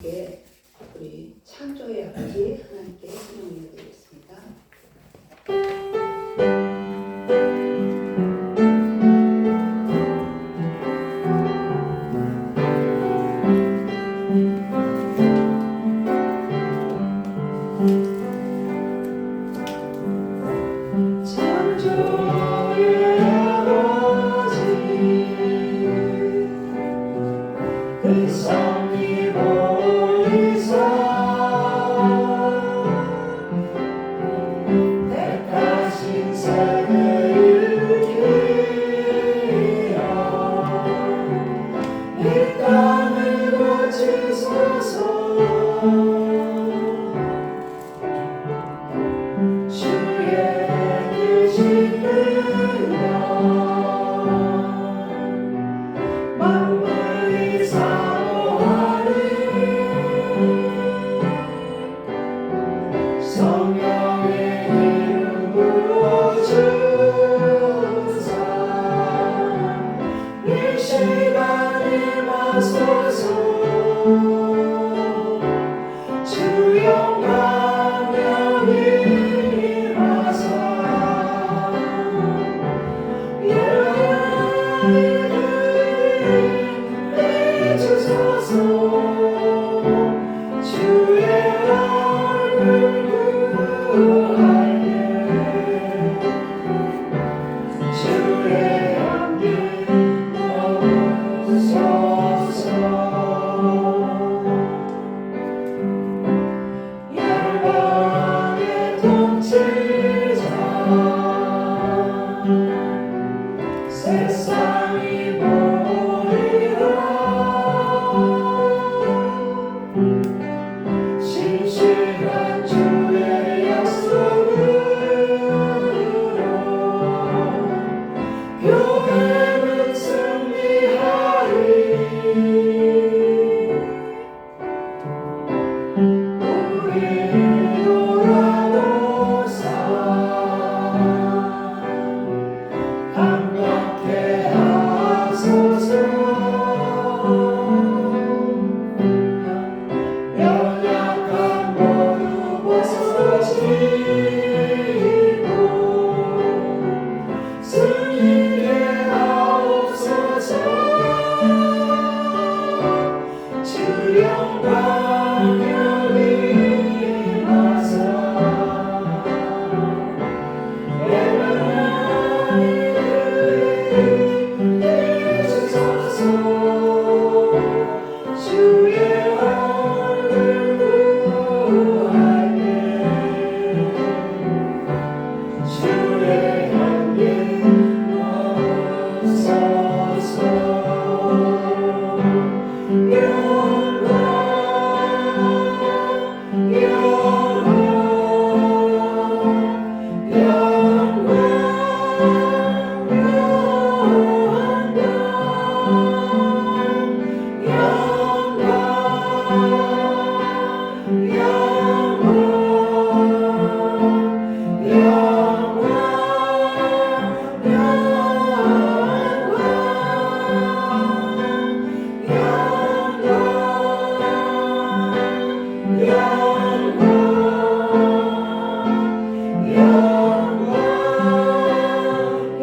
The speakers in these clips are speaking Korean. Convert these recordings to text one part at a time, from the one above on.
우리 창조의 아버지 하나님께 기도를 드리겠습니다. 창조의 아버지 그 성이 보이사 택하신 세대를 기여 이 땅을 고치소서. 주의 뜻이 이루어 만물이 사모하니 성령의 이름 부어주사 이 시간이 마소서. 주 영광 여기 임하사 주소서. 주의 얼굴 구하네 주의 향기 머무소서. 열방의 통치자 세상이 보리라 신실한 주의 약속으로 교회는 승리하리. 우리 돌아보사 감격해 하소서. 연약한 모두 벗어지고 승리케 하옵소서. 주 영광 여기 임하사 주소서. 주의 얼굴 구하네 주의 향기 머무소서. 영광 영광 영광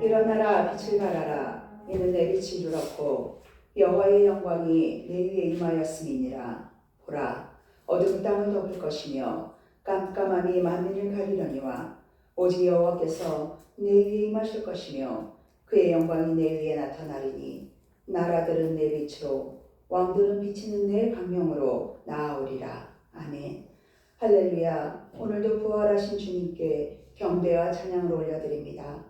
일어나라 빛을 발하라 이는 내 빛이 이르렀고 여호와의 영광이 내 위에 임하였음이니라. 보라 어두운 땅을 덮을 것이며 깜깜함이 만민을 가리려니와 오직 여호와께서 내 위에 임하실 것이며 그의 영광이 내 위에 나타나리니 나라들은 내 빛으로 왕들은 비치는 내 광명으로 나아오리라. 아멘. 할렐루야. 오늘도 부활하신 주님께 경배와 찬양을 올려드립니다.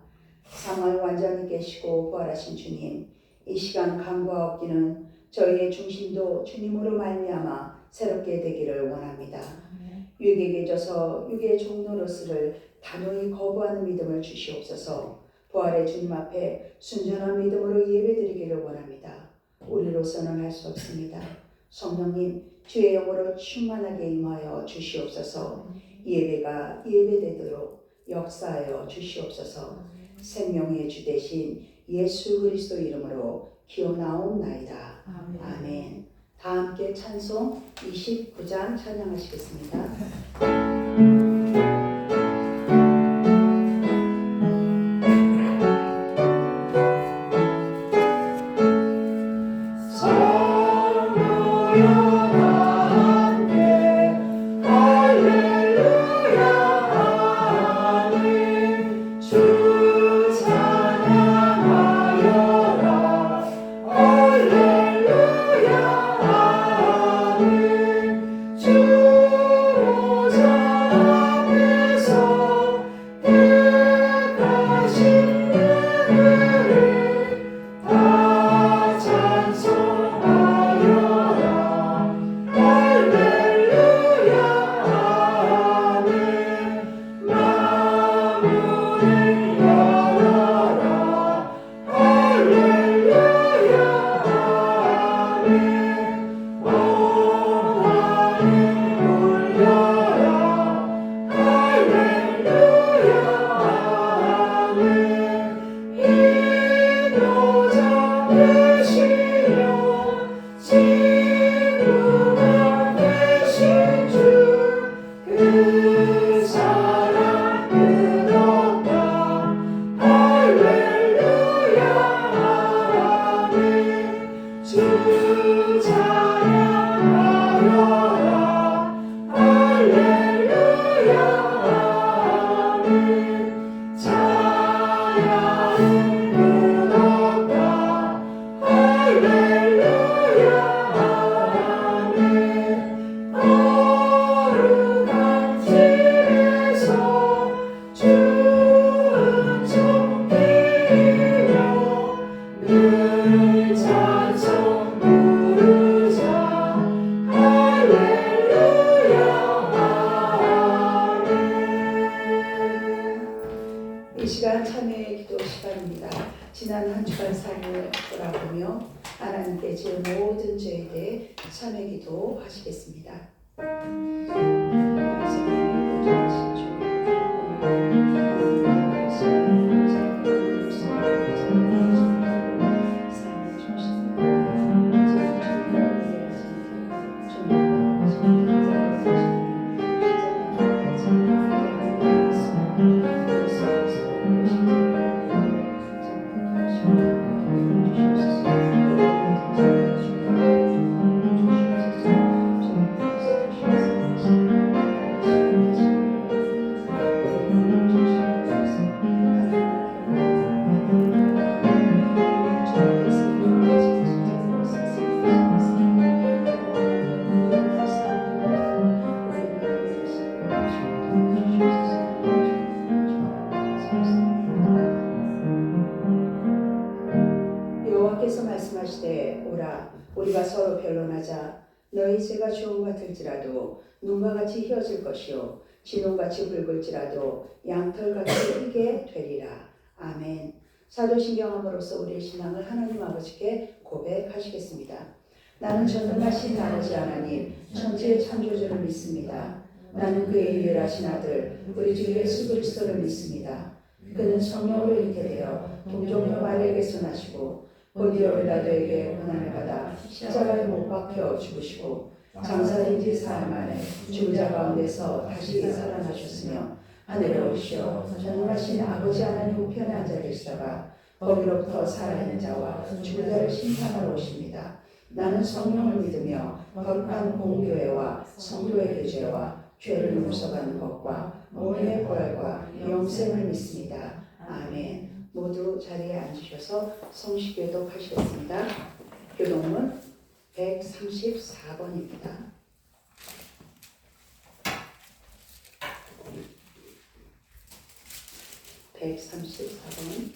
사망을 완전히 깨시고 부활하신 주님, 이 시간 강구와 얻기는 저희의 중심도 주님으로 말미암아 새롭게 되기를 원합니다. 육에게 져서 육의 종노릇을 단호히 거부하는 믿음을 주시옵소서. 부활의 주님 앞에 순전한 믿음으로 예배드리기를 원합니다. 우리로서는 할 수 없습니다. 성령님, 주의 영으로 충만하게 임하여 주시옵소서. 예배가 예배되도록 역사하여 주시옵소서. 생명의 주 되신 예수 그리스도 이름으로 기원하옵나이다. 아멘. 다 함께 찬송 29장 찬양하시겠습니다. 지난 한 주간 삶을 돌아보며 하나님께 제 모든 죄에 대해 참회 기도 하시겠습니다. 여호와께서 말씀하시되 오라 우리가 서로 변론하자. 너희 죄가 주홍 같을지라도 눈과 같이 휘어질 것이요 진홍같이 붉을지라도 양털같이 희게 되리라. 아멘. 사도신경함으로써 우리의 신앙을 하나님 아버지께 고백하시겠습니다. 나는 전능하신 아버지 하나님 천지의 창조주를 믿습니다. 나는 그의 유일하신 아들 우리 주 예수 그리스도를 믿습니다. 그는 성령으로 잉태되어 동정녀 마리아에게서 나시고 본디오 빌라도에게 고난을 받아 십자가에 못 박혀 죽으시고 장사된 지 사흘 만에 죽은 자 가운데서 다시 살아나셨으며 하늘에 오시어 전능하신 아버지 하나님 우편에 앉아 계시다가 거기로부터 살아있는 자와 죽은 자를 심판하러 오십니다. 나는 성령을 믿으며 거룩한 공교회와 성도의 교제와 죄를 용서받는 것과 몸의 부활과 영생을 믿습니다. 아멘. 모두 자리에 앉으셔서 성시교독 하시겠습니다. 교독문 134번입니다. 134번.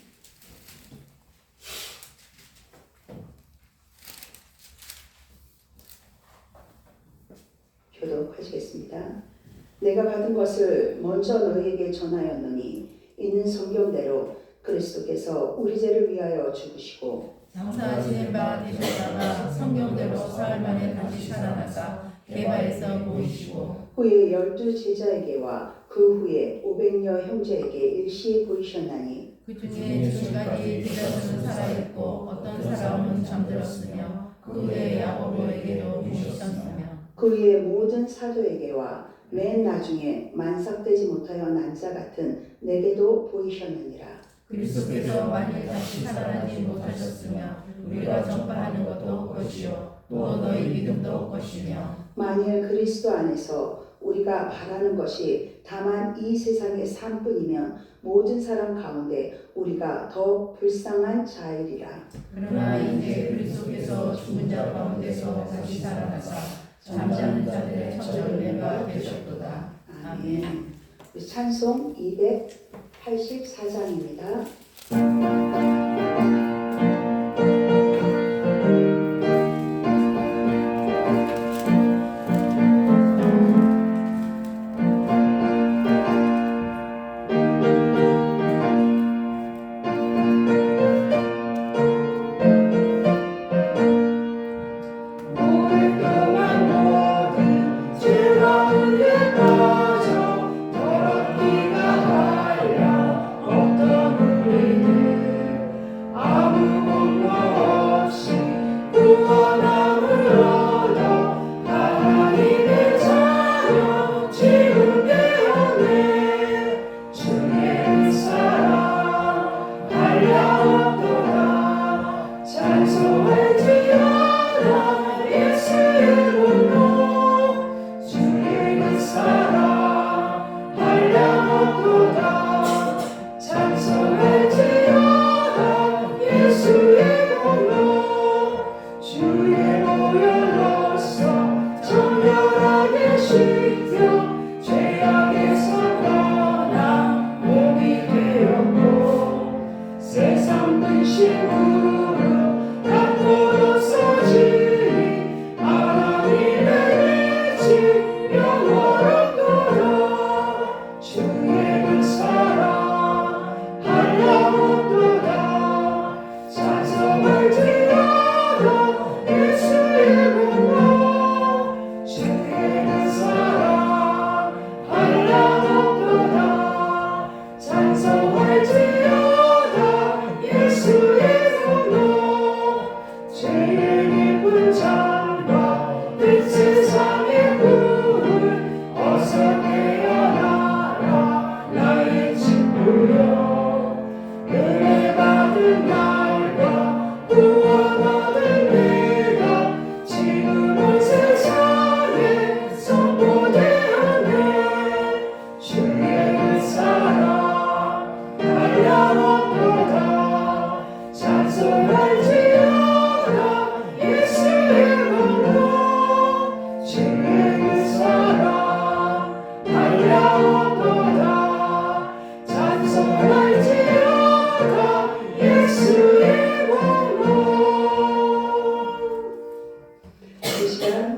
교독하시겠습니다. 내가 받은 것을 먼저 너희에게 전하였노니 있는 성경대로 그리스도께서 우리 죄를 위하여 죽으시고 장사 지낸 바 되셨다가 성경대로 사흘 만에 다시 살아나사 개바에서 보이시고 후에 12제자에게와 그 후에 500여 형제에게 일시에 보이셨나니 그 중에 지금까지 대다수는 살아있고 어떤 사람은 잠들었으며 그 후에 야고보에게도 보이셨으며 그 위에 모든 사도에게와 맨 나중에 만삭되지 못하여 난 자 같은 내게도 보이셨느니라. 그리스도께서 만일 다시 살아나지 못하셨으며 우리가 전파하는 것도 것이요 또 너희 믿음도 것이며 만일 그리스도 안에서 우리가 바라는 것이 다만 이 세상의 삶뿐이면 모든 사람 가운데 우리가 더 불쌍한 자이리라. 그러나 이제 그리스도께서 죽은 자 가운데서 다시 살아나사 잠자는 자들의 첫절매가 되셨도다. 아멘. 찬송 284장입니다.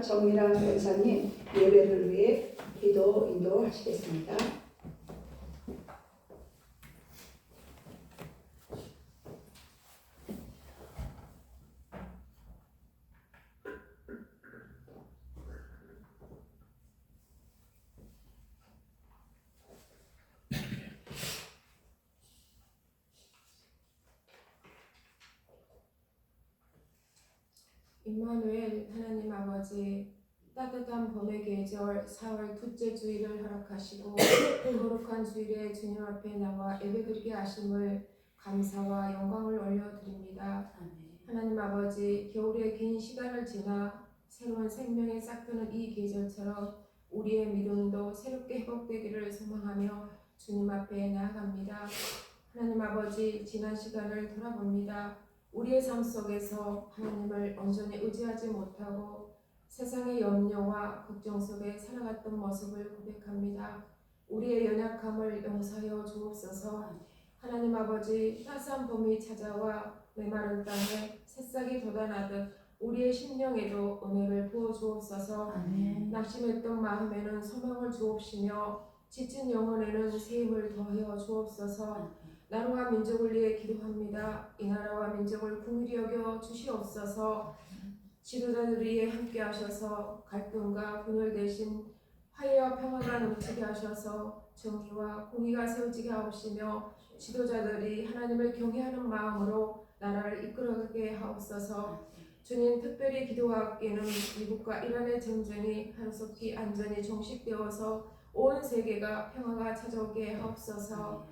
정미랑 권사님 예배를 위해 기도 인도하시겠습니다. 임마누엘 하나님 아버지, 따뜻한 봄의 계절 4월 둘째 주일을 허락하시고 거룩한 주일에 주님 앞에 나와 예배드리게 하심을 감사와 영광을 올려드립니다. 하나님 아버지, 겨울의 긴 시간을 지나 새로운 생명의 싹트는 이 계절처럼 우리의 믿음도 새롭게 회복되기를 소망하며 주님 앞에 나아갑니다. 하나님 아버지, 지난 시간을 돌아봅니다. 우리의 삶 속에서 하나님을 온전히 의지하지 못하고 세상의 염려와 걱정 속에 살아갔던 모습을 고백합니다. 우리의 연약함을 용서하여 주옵소서. 하나님 아버지, 따스한 봄이 찾아와 메마른 땅에 새싹이 돋아나듯 우리의 심령에도 은혜를 부어 주옵소서. 아멘. 낙심했던 마음에는 소망을 주옵시며 지친 영혼에는 새 힘을 더하여 주옵소서. 나라와 민족을 위해 기도합니다. 이 나라와 민족을 긍휼히 여겨 주시옵소서. 지도자들 위해 함께 하셔서 갈등과 분열 대신 화해와 평화가 넘치게 하셔서 정의와 공의가 세워지게 하옵시며 지도자들이 하나님을 경외하는 마음으로 나라를 이끌어가게 하옵소서. 주님, 특별히 기도하기는 미국과 이란의 전쟁이 하루속히 안전히 종식되어서 온 세계가 평화가 찾아오게 하옵소서.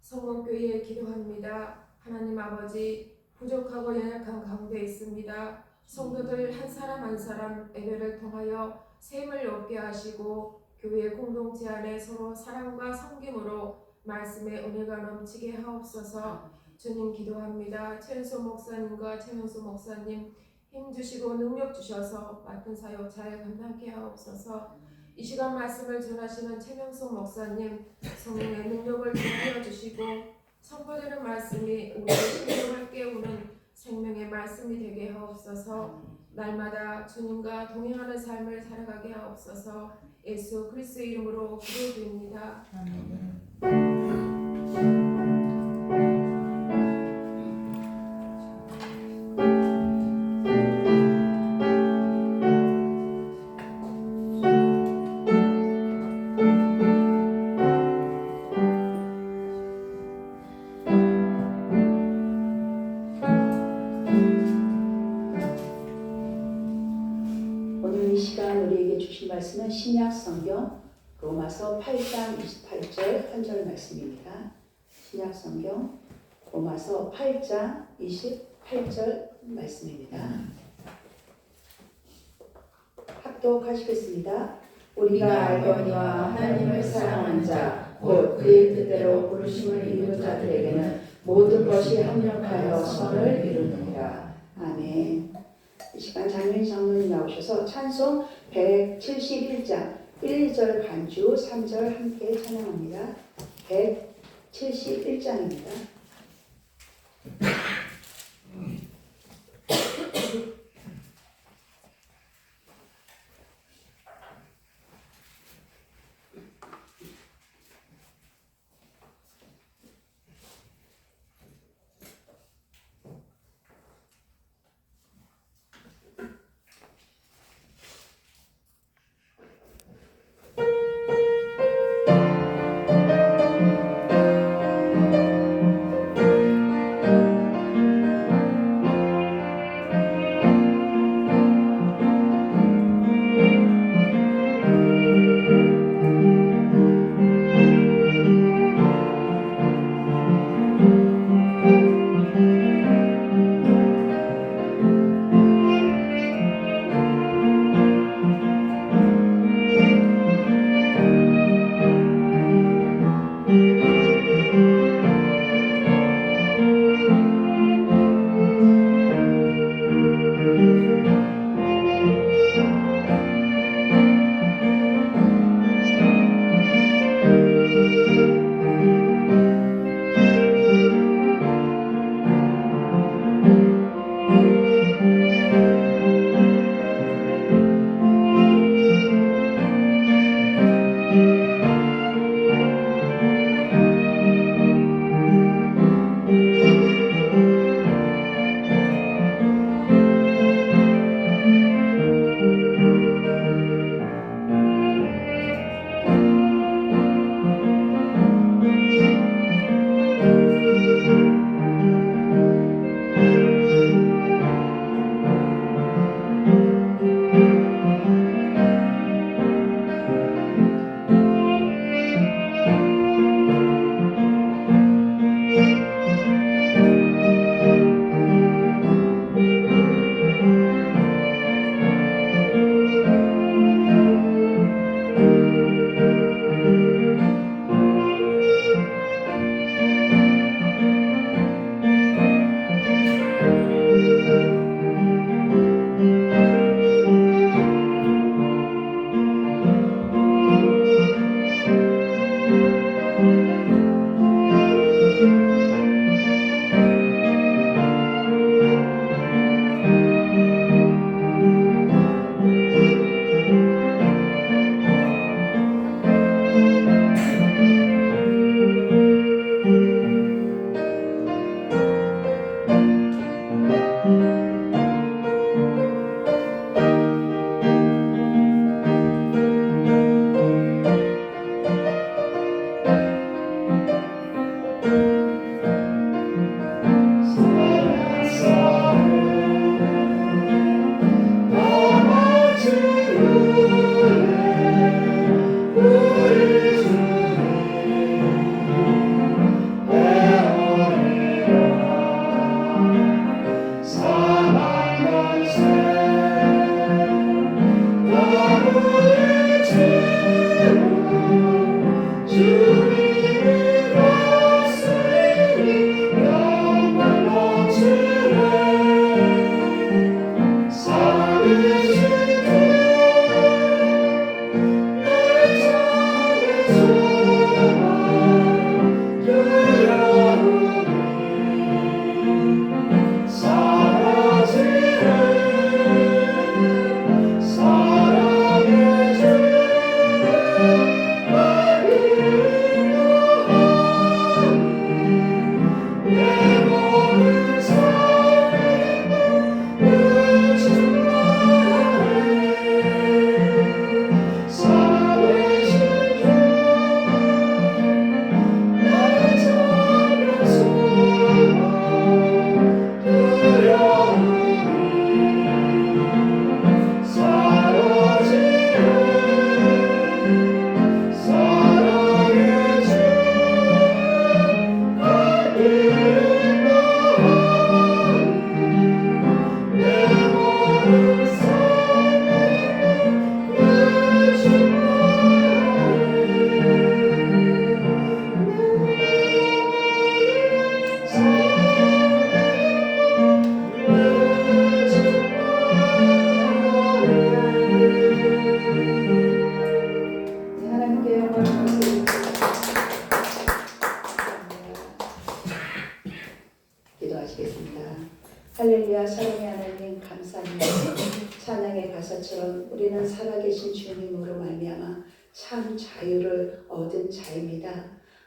성공교회에 기도합니다. 하나님 아버지, 부족하고 연약한 가운데 있습니다. 성도들 한 사람 한 사람 예배를 통하여 샘을 얻게 하시고 교회 공동체 안에 서로 사랑과 섬김으로 말씀의 은혜가 넘치게 하옵소서. 주님 기도합니다. 최은수 목사님과 최명수 목사님 힘주시고 능력 주셔서 맡은 사역 잘 감당케 하옵소서. 이 시간 말씀을 전하시는 최명수 목사님 성령의 능력을 주여 주시고 선포되는 말씀이 우리의 심령을 깨우는 생명의 말씀이 되게 하옵소서. 날마다 주님과 동행하는 삶을 살아가게 하옵소서. 예수 그리스도의 이름으로 기도드립니다. 아멘. 오늘 이 시간 우리에게 주신 말씀은 신약 성경 로마서 8장 28절 한 절 말씀입니다. 신약 성경 로마서 8장 28절 말씀입니다. 합독하시겠습니다. 우리가 알거니와 하나님을 사랑하는 자, 곧 그의 뜻대로 부르심을 이룬 자들에게는 모든 것이 합력하여 선을 이루느니라. 아멘. 이 시간 장윤 장로님 나오셔서 찬송 171장 1, 2절 반주 3절 함께 찬양합니다. 171장입니다.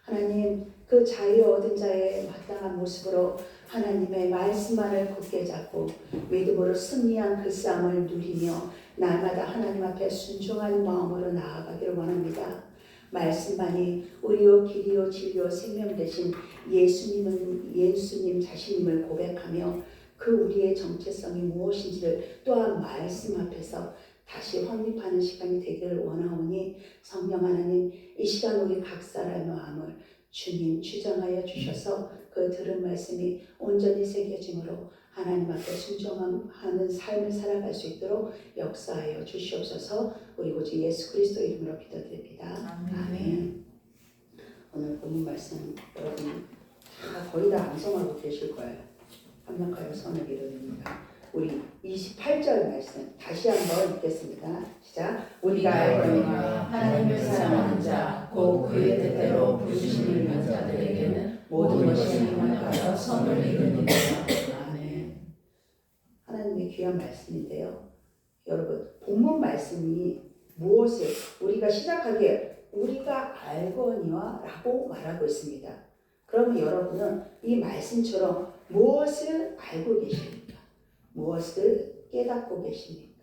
하나님 그 자유 얻은 자의 마땅한 모습으로 하나님의 말씀만을 굳게 잡고 믿음으로 승리한 그 싸움을 누리며 날마다 하나님 앞에 순종한 마음으로 나아가기를 원합니다. 말씀만이 우리요 길이요 진리요 생명 되신 예수님 자신임을 고백하며 그 우리의 정체성이 무엇인지를 또한 말씀 앞에서 다시 확립하는 시간이 되기를 원하오니 성령 하나님 이 시간 우리 각 사람의 마음을 주님 주장하여 주셔서 그 들은 말씀이 온전히 새겨짐으로 하나님 앞에 순종하는 삶을 살아갈 수 있도록 역사하여 주시옵소서. 우리 구주 예수 그리스도 이름으로 기도드립니다. 아멘. 오늘 본문 말씀 여러분 거의 다 암송하고 계실 거예요. 합력하여 선을 이루립니다. 우리 28절 말씀 다시 한번 읽겠습니다. 시작. 우리가 알거니와 하나님을 사랑하는 자 곧 그의 뜻대로 부르심을 입은 자들에게는 모든 것이 합력하여 선을 이루느니라. 아멘. 하나님의 귀한 말씀인데요. 여러분 본문 말씀이 무엇을 우리가 시작하기에 우리가 알거니와 라고 말하고 있습니다. 그러면 여러분은 이 말씀처럼 무엇을 알고 계십니까? 무엇을 깨닫고 계십니까?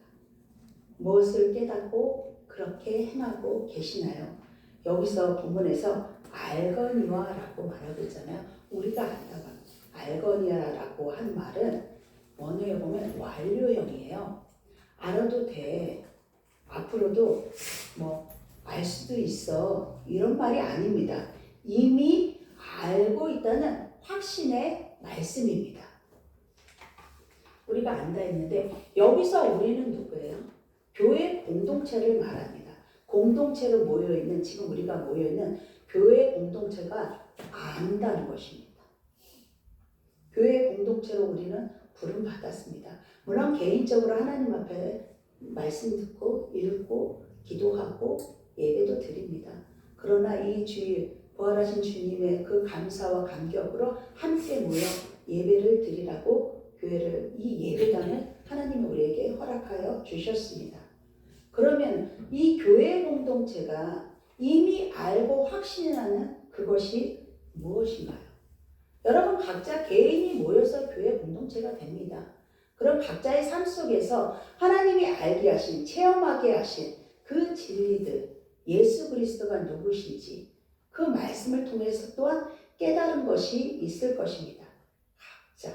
무엇을 깨닫고 그렇게 행하고 계시나요? 여기서 본문에서 알거니와 라고 말하고 있잖아요. 우리가 안다고 알거니와라고 한 말은 원어에 보면 완료형이에요. 알아도 돼. 앞으로도 알 수도 있어. 이런 말이 아닙니다. 이미 알고 있다는 확신의 말씀입니다. 우리가 안다 했는데 여기서 우리는 누구예요? 교회 공동체를 말합니다. 공동체로 모여있는 지금 우리가 모여있는 교회 공동체가 안다는 것입니다. 교회 공동체로 우리는 부름 받았습니다. 물론 개인적으로 하나님 앞에 말씀 듣고 읽고 기도하고 예배도 드립니다. 그러나 이 주일 부활하신 주님의 그 감사와 감격으로 함께 모여 예배를 드리라고 교회를 이 예배당을 하나님이 우리에게 허락하여 주셨습니다. 그러면 이 교회 공동체가 이미 알고 확신하는 그것이 무엇인가요? 여러분 각자 개인이 모여서 교회 공동체가 됩니다. 그럼 각자의 삶 속에서 하나님이 알게 하신 체험하게 하신 그 진리들 예수 그리스도가 누구신지 그 말씀을 통해서 또한 깨달은 것이 있을 것입니다. 각자.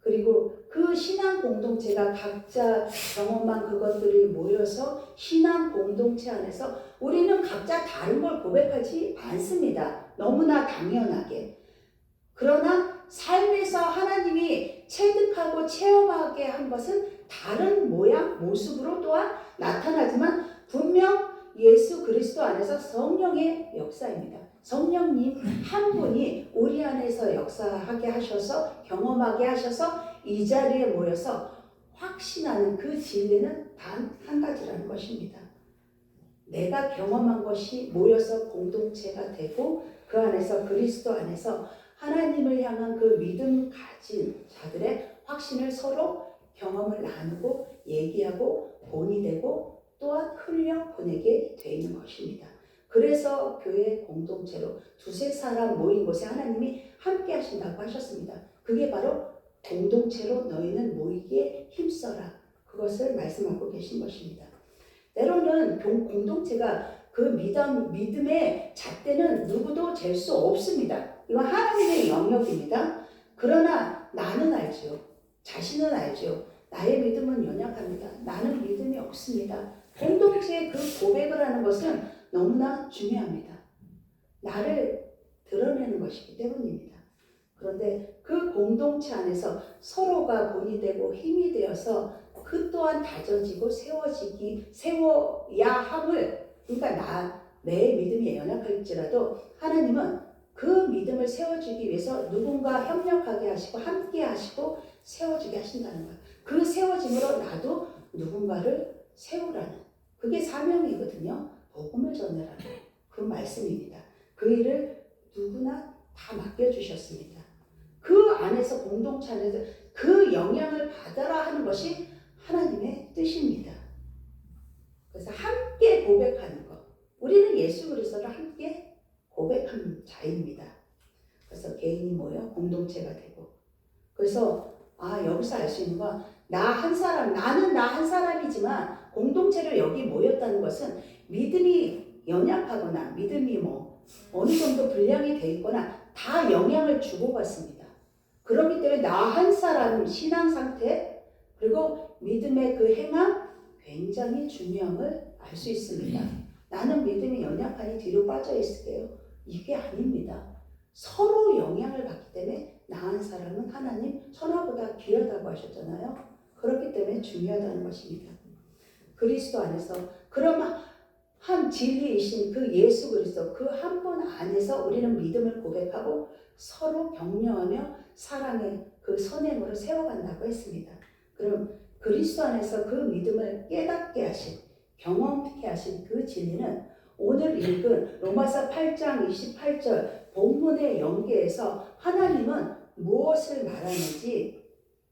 그리고 그 신앙 공동체가 각자 경험한 그것들이 모여서 신앙 공동체 안에서 우리는 각자 다른 걸 고백하지 않습니다. 너무나 당연하게. 그러나 삶에서 하나님이 체득하고 체험하게 한 것은 다른 모양, 모습으로 또한 나타나지만 분명 예수 그리스도 안에서 성령의 역사입니다. 성령님 한 분이 우리 안에서 역사하게 하셔서 경험하게 하셔서 이 자리에 모여서 확신하는 그 진리는 단 한 가지라는 것입니다. 내가 경험한 것이 모여서 공동체가 되고 그 안에서 그리스도 안에서 하나님을 향한 그 믿음 가진 자들의 확신을 서로 경험을 나누고 얘기하고 본이 되고 또한 흘려 보내게 돼 있는 것입니다. 그래서 교회 공동체로 두세 사람 모인 곳에 하나님이 함께 하신다고 하셨습니다. 그게 바로 공동체로 너희는 모이기에 힘써라. 그것을 말씀하고 계신 것입니다. 때로는 공동체가 그 믿음의 잣대는 누구도 잴 수 없습니다. 이건 하나님의 영역입니다. 그러나 나는 알죠. 자신은 알죠. 나의 믿음은 연약합니다. 나는 믿음이 없습니다. 공동체의 그 고백을 하는 것은 너무나 중요합니다. 나를 드러내는 것이기 때문입니다. 그런데 그 공동체 안에서 서로가 본이 되고 힘이 되어서 그 또한 다져지고 세워야 함을, 그러니까 내 믿음이 연약할지라도 하나님은 그 믿음을 세워주기 위해서 누군가 협력하게 하시고 함께 하시고 세워주게 하신다는 거예요. 그 세워짐으로 나도 누군가를 세우라는, 그게 사명이거든요. 복음을 전하라는 그 말씀입니다. 그 일을 누구나 다 맡겨주셨습니다. 그 안에서 공동체 안에서 그 영향을 받아라 하는 것이 하나님의 뜻입니다. 그래서 함께 고백하는 것. 우리는 예수 그리스도를 함께 고백 자입니다. 그래서 개인이 뭐예요? 공동체가 되고. 그래서 여기서 알 수 있는 건 나는 나 한 사람이지만 공동체로 여기 모였다는 것은 믿음이 연약하거나 믿음이 어느 정도 불량이 돼 있거나 다 영향을 주고받습니다. 그렇기 때문에 나 한 사람 신앙 상태 그리고 믿음의 그 행함 굉장히 중요함을 알 수 있습니다. 나는 믿음이 연약하니 뒤로 빠져 있을게요. 이게 아닙니다. 서로 영향을 받기 때문에 나 한 사람은 하나님 천하보다 귀하다고 하셨잖아요. 그렇기 때문에 중요하다는 것입니다. 그리스도 안에서 그러면 한 진리이신 그 예수 그리스도 그 한 분 안에서 우리는 믿음을 고백하고 서로 격려하며 사랑의 그 선행으로 세워간다고 했습니다. 그럼 그리스도 안에서 그 믿음을 깨닫게 하신 경험케 하신 그 진리는 오늘 읽은 로마서 8장 28절 본문의 연계에서 하나님은 무엇을 말하는지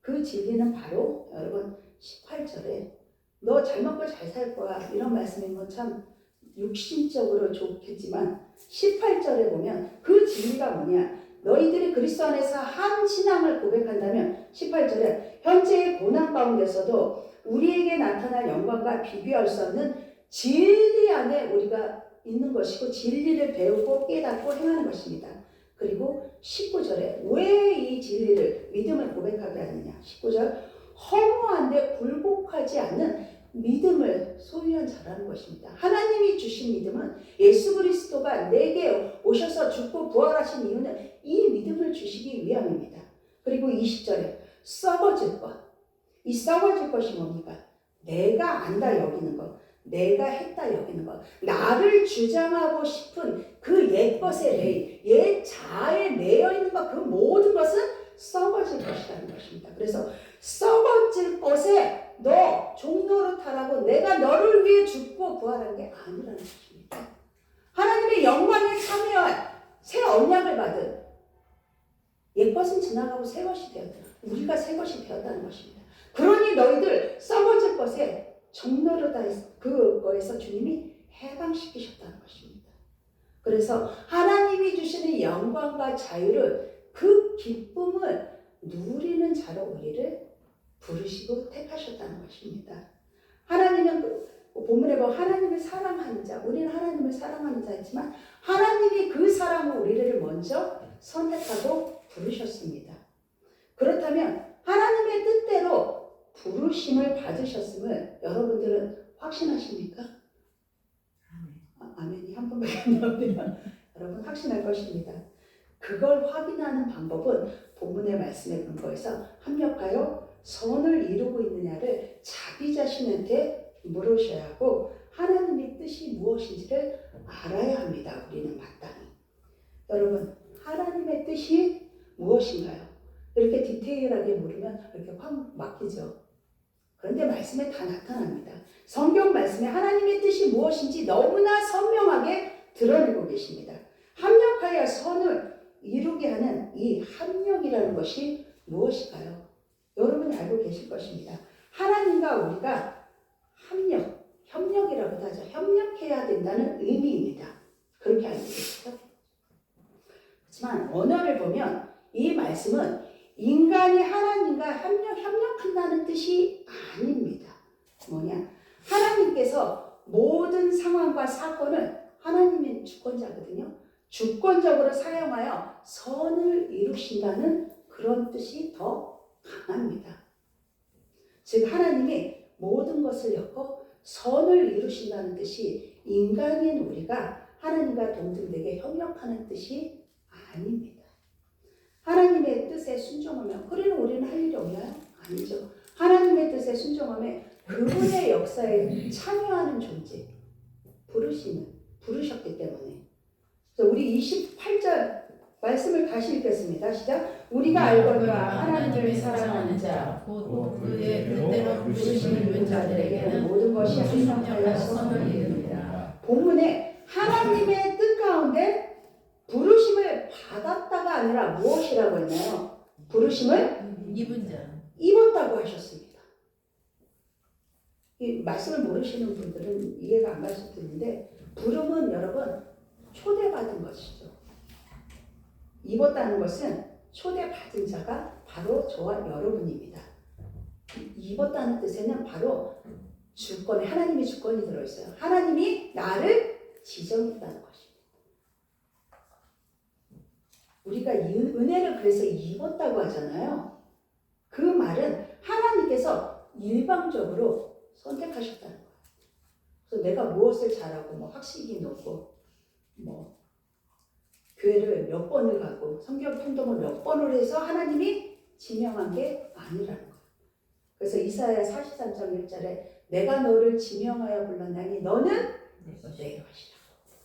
그 진리는 바로 여러분 18절에 너 잘 먹고 잘 살 거야 이런 말씀인 건 참 육신적으로 좋겠지만 18절에 보면 그 진리가 뭐냐 너희들이 그리스도 안에서 한 신앙을 고백한다면 18절에 현재의 고난 가운데서도 우리에게 나타날 영광과 비교할 수 없는 진리 안에 우리가 있는 것이고 진리를 배우고 깨닫고 행하는 것입니다. 그리고 19절에 왜 이 진리를 믿음을 고백하게 하느냐 19절 허무한데 굴복하지 않는 믿음을 소유한 자라는 것입니다. 하나님이 주신 믿음은 예수 그리스도가 내게 오셔서 죽고 부활하신 이유는 이 믿음을 주시기 위함입니다. 그리고 20절에 썩어질 것. 이 썩어질 것이 뭡니까? 내가 안다 여기는 것. 내가 했다 여기는 것. 나를 주장하고 싶은 그 옛것에 매일 옛 자아에 매여있는 것 그 모든 것은 썩어질 것이라는 것입니다. 그래서 썩어질 것에 너 종노릇하라고 내가 너를 위해 죽고 부활한 게 아니라는 것입니다. 하나님의 영광에 참여한 새 언약을 받은 옛것은 지나가고 새 것이 되었다. 우리가 새 것이 되었다는 것입니다. 그러니 너희들 썩어질 것에 종노릇하 그거에서 주님이 해방시키셨다는 것입니다. 그래서 하나님이 주시는 영광과 자유를 그 기쁨을 누리는 자로 우리를 부르시고 택하셨다는 것입니다. 하나님은 본문에 보면 하나님을 사랑하는 자, 우리는 하나님을 사랑하는 자이지만 하나님이 그 사랑으로 우리를 먼저 선택하고 부르셨습니다. 그렇다면 하나님의 뜻대로 부르심을 받으셨음을 여러분들은 확신하십니까? 아멘이 한 번밖에 안 나오면 여러분 확신할 것입니다. 그걸 확인하는 방법은 본문의 말씀에 근거해서 합력하여 선을 이루고 있느냐를 자기 자신한테 물으셔야 하고 하나님의 뜻이 무엇인지를 알아야 합니다. 우리는 마땅히. 여러분 하나님의 뜻이 무엇인가요? 이렇게 디테일하게 물으면 이렇게 확 막히죠. 그런데 말씀에 다 나타납니다. 성경 말씀에 하나님의 뜻이 무엇인지 너무나 선명하게 드러내고 계십니다. 합력하여 선을 이루게 하는 이 합력이라는 것이 무엇일까요? 여러분이 알고 계실 것입니다. 하나님과 우리가 협력이라고도 하죠. 협력해야 된다는 의미입니다. 그렇게 알고 계시죠? 하지만 언어를 보면 이 말씀은 인간이 하나님과 협력한다는 뜻이 아닙니다. 뭐냐? 하나님께서 모든 상황과 사건을 하나님이 주권자거든요. 주권적으로 사용하여 선을 이루신다는 그런 뜻이 더 강합니다. 즉 하나님이 모든 것을 엮고 선을 이루신다는 뜻이 인간인 우리가 하나님과 동등되게 협력하는 뜻이 아닙니다. 하나님의 뜻에 순종하면 그러면 우리는 할 일이 없나요? 아니죠. 하나님의 뜻에 순종하면 그분의 역사에 참여하는 존재 부르셨기 때문에. 그래서 우리 28절 말씀을 다시 읽겠습니다. 시작. 우리가 알거니와 하나님을 사랑하는 자 곧 그의 뜻대로 부르심을 입은 자들에게는 모든 것이 합력하여 선을 이룹니다. 본문에 하나님의 뜻 가운데 부르심을 받았다가 아니라 무엇이라고 했나요? 부르심을 입은 자. 입었다고 하셨습니다. 이 말씀을 모르시는 분들은 이해가 안 갈 수도 있는데 부름은 여러분 초대받은 것이죠. 입었다는 것은 초대받은 자가 바로 저와 여러분입니다. 입었다는 뜻에는 바로 주권에 하나님의 주권이 들어있어요. 하나님이 나를 지정했다는 것입니다. 우리가 이 은혜를 그래서 입었다고 하잖아요. 그 말은 하나님께서 일방적으로 선택하셨다는 거예요. 그래서 내가 무엇을 잘하고 뭐 학식이 높고 뭐 교회를 몇 번을 가고 성경 통독을 몇 번을 해서 하나님이 지명한 게 아니라는 거예요. 그래서 이사야 43장 1절에 내가 너를 지명하여 불렀나니 너는 내 것이라.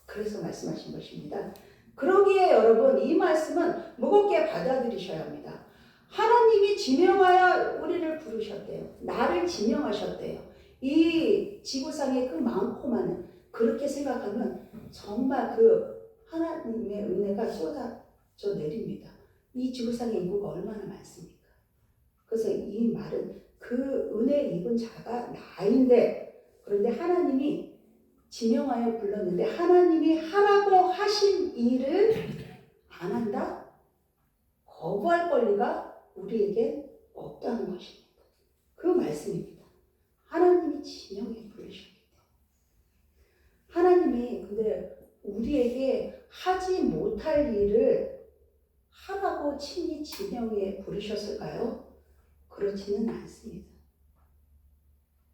그래서 말씀하신 것입니다. 그러기에 여러분 이 말씀은 무겁게 받아들이셔야 합니다. 하나님이 지명하여 우리를 부르셨대요. 나를 지명하셨대요. 이 지구상에 그 많고 많은 그렇게 생각하면 정말 그 하나님의 은혜가 쏟아져 내립니다. 이 지구상의 인구가 얼마나 많습니까? 그래서 이 말은 그 은혜 입은 자가 나인데 그런데 하나님이 지명하여 불렀는데 하나님이 하라고 하신 일을 안 한다? 거부할 권리가 우리에게 없다는 것입니다. 그 말씀입니다. 하나님이 지명해 부르셨기 때문에. 하나님이 근데 우리에게 하지 못할 일을 하라고 친히 지명해 부르셨을까요? 그렇지는 않습니다.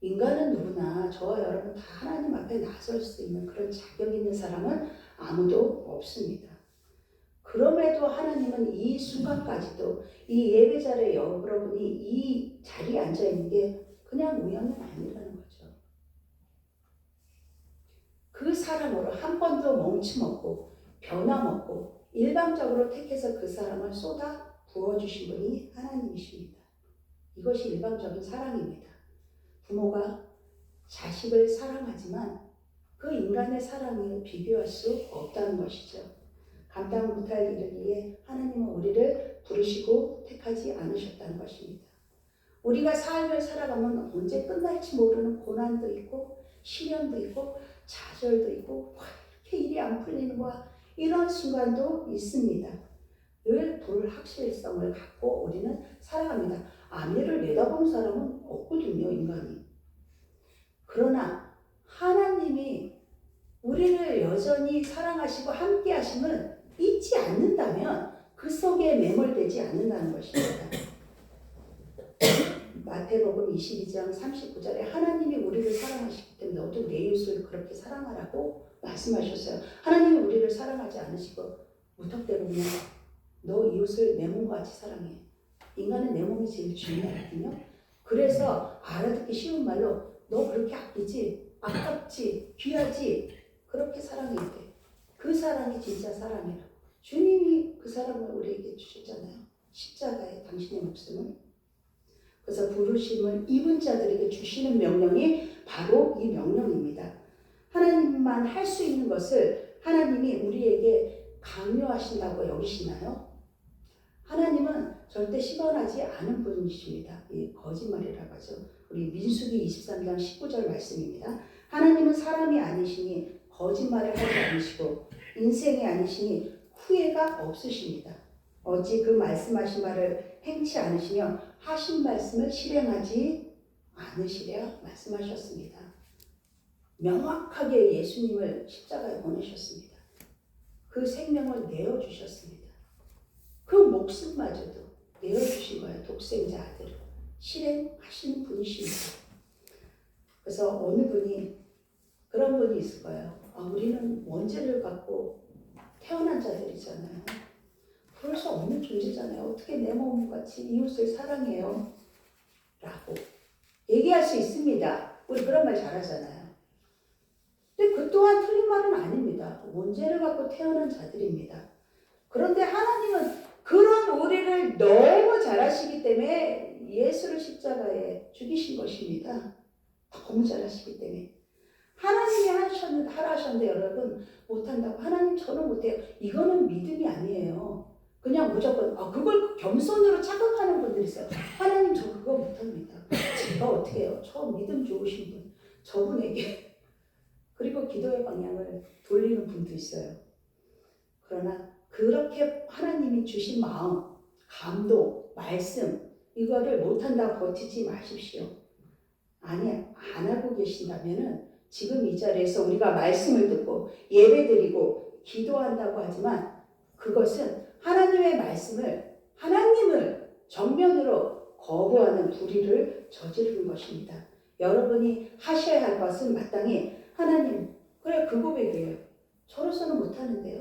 인간은 누구나 저와 여러분 다 하나님 앞에 나설 수 있는 그런 자격 있는 사람은 아무도 없습니다. 그럼에도 하나님은 이 순간까지도 이 예배자의 여러분이 이 자리에 앉아있는 게 그냥 우연은 아니라는 거죠. 그 사람으로 한 번도 멈춤없고 변함없고 일방적으로 택해서 그 사람을 쏟아 부어주신 분이 하나님이십니다. 이것이 일방적인 사랑입니다. 부모가 자식을 사랑하지만 그 인간의 사랑에 비교할 수 없다는 것이죠. 감당 못할 일을 위해 하나님은 우리를 부르시고 택하지 않으셨다는 것입니다. 우리가 삶을 살아가면 언제 끝날지 모르는 고난도 있고 시련도 있고 좌절도 있고 와, 이렇게 일이 안 풀리는 거야 이런 순간도 있습니다. 늘 불확실성을 갖고 우리는 살아갑니다. 앞일을 내다보는 사람은 없거든요, 인간이. 그러나 하나님이 우리를 여전히 사랑하시고 함께 하심을 잊지 않는다면 그 속에 매몰되지 않는다는 것입니다. 마태복음 22장 39절에 하나님이 우리를 사랑하시기 때문에 너도 내 이웃을 그렇게 사랑하라고 말씀하셨어요. 하나님이 우리를 사랑하지 않으시고 무턱대고 그냥 너 이웃을 내 몸과 같이 사랑해. 인간은 내 몸이 제일 중요하거든요. 그래서 알아듣기 쉬운 말로 너 그렇게 아끼지, 아깝지, 귀하지 그렇게 사랑해야 돼. 그 사랑이 진짜 사랑이라고. 주님이 그 사랑을 우리에게 주셨잖아요. 십자가에 당신의 목숨을. 그래서 부르심을 입은 자들에게 주시는 명령이 바로 이 명령입니다. 하나님만 할 수 있는 것을 하나님이 우리에게 강요하신다고 여기시나요? 하나님은 절대 시건하지 않은 분이십니다. 이 거짓말이라고 하죠. 우리 민수기 23장 19절 말씀입니다. 하나님은 사람이 아니시니 거짓말을 하지 않으시고 인생이 아니시니 후회가 없으십니다. 어찌 그 말씀하신 말을 행치 않으시며 하신 말씀을 실행하지 않으시랴 말씀하셨습니다. 명확하게 예수님을 십자가에 보내셨습니다. 그 생명을 내어주셨습니다. 그 목숨마저도 내어주신 거예요. 독생자 아들을 실행하시는 분이십니다. 그래서 어느 분이 그런 분이 있을 거예요. 우리는 원죄를 갖고 태어난 자들이잖아요. 그럴 수 없는 존재잖아요. 어떻게 내 몸같이 이웃을 사랑해요? 라고 얘기할 수 있습니다. 우리 그런 말 잘하잖아요. 근데 그 또한 틀린 말은 아닙니다. 원죄를 갖고 태어난 자들입니다. 그런데 하나님은 그런 우리를 너무 잘하시기 때문에 예수를 십자가에 죽이신 것입니다. 너무 잘하시기 때문에. 하나님이 하라셨는데 여러분 못한다고 하나님 저는 못해요. 이거는 믿음이 아니에요. 그냥 무조건 그걸 겸손으로 착각하는 분들이 있어요. 하나님 저 그거 못합니다. 제가 어떻게 해요? 저 믿음 좋으신 분 저분에게 그리고 기도의 방향을 돌리는 분도 있어요. 그러나 그렇게 하나님이 주신 마음, 감동, 말씀 이거를 못한다 버티지 마십시오. 아니 안 하고 계신다면은 지금 이 자리에서 우리가 말씀을 듣고 예배드리고 기도한다고 하지만 그것은 하나님의 말씀을 하나님을 정면으로 거부하는 불의를 저지르는 것입니다. 여러분이 하셔야 할 것은 마땅히 하나님 그래 그 고백이에요. 저로서는 못하는데요.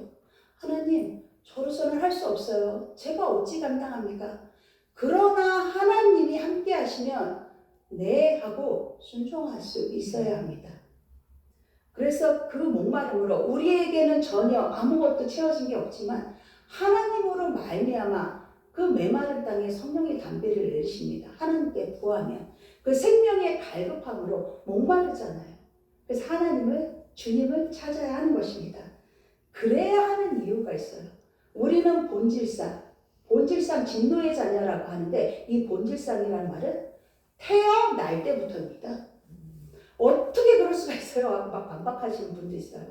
하나님 저로서는 할 수 없어요. 제가 어찌 감당합니까? 그러나 하나님이 함께 하시면 네 하고 순종할 수 있어야 합니다. 그래서 그 목마름으로 우리에게는 전혀 아무것도 채워진 게 없지만 하나님으로 말미암아 그 메마른 땅에 성령의 담배를 내리십니다. 하나님께 구하면 그 생명의 갈급함으로 목마르잖아요. 그래서 하나님을 주님을 찾아야 하는 것입니다. 그래야 하는 이유가 있어요. 우리는 본질상 진노의 자녀라고 하는데 이 본질상이라는 말은 태어날 때부터입니다. 어떻게 그럴 수가 있어요? 막 반박하시는 분도 있어요.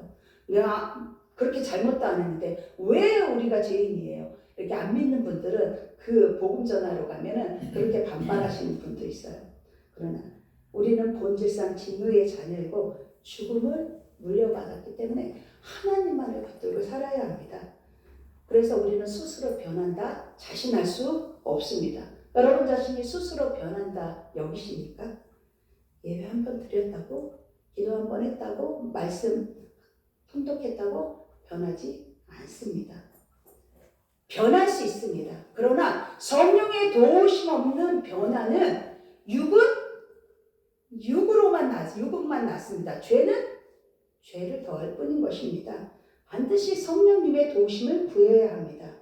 내가 그렇게 잘못도 안 했는데 왜 우리가 죄인이에요? 이렇게 안 믿는 분들은 그 복음 전하러 가면은 그렇게 반발하시는 분도 있어요. 그러나 우리는 본질상 진노의 자녀이고 죽음을 물려받았기 때문에 하나님만을 붙들고 살아야 합니다. 그래서 우리는 스스로 변한다 자신할 수 없습니다. 여러분 자신이 스스로 변한다 여기십니까? 예배 한 번 드렸다고 기도 한 번 했다고 말씀 통독했다고 변하지 않습니다. 변할 수 있습니다. 그러나 성령의 도우심 없는 변화는 육은만 낳습니다. 죄는 죄를 더할 뿐인 것입니다. 반드시 성령님의 도우심을 구해야 합니다.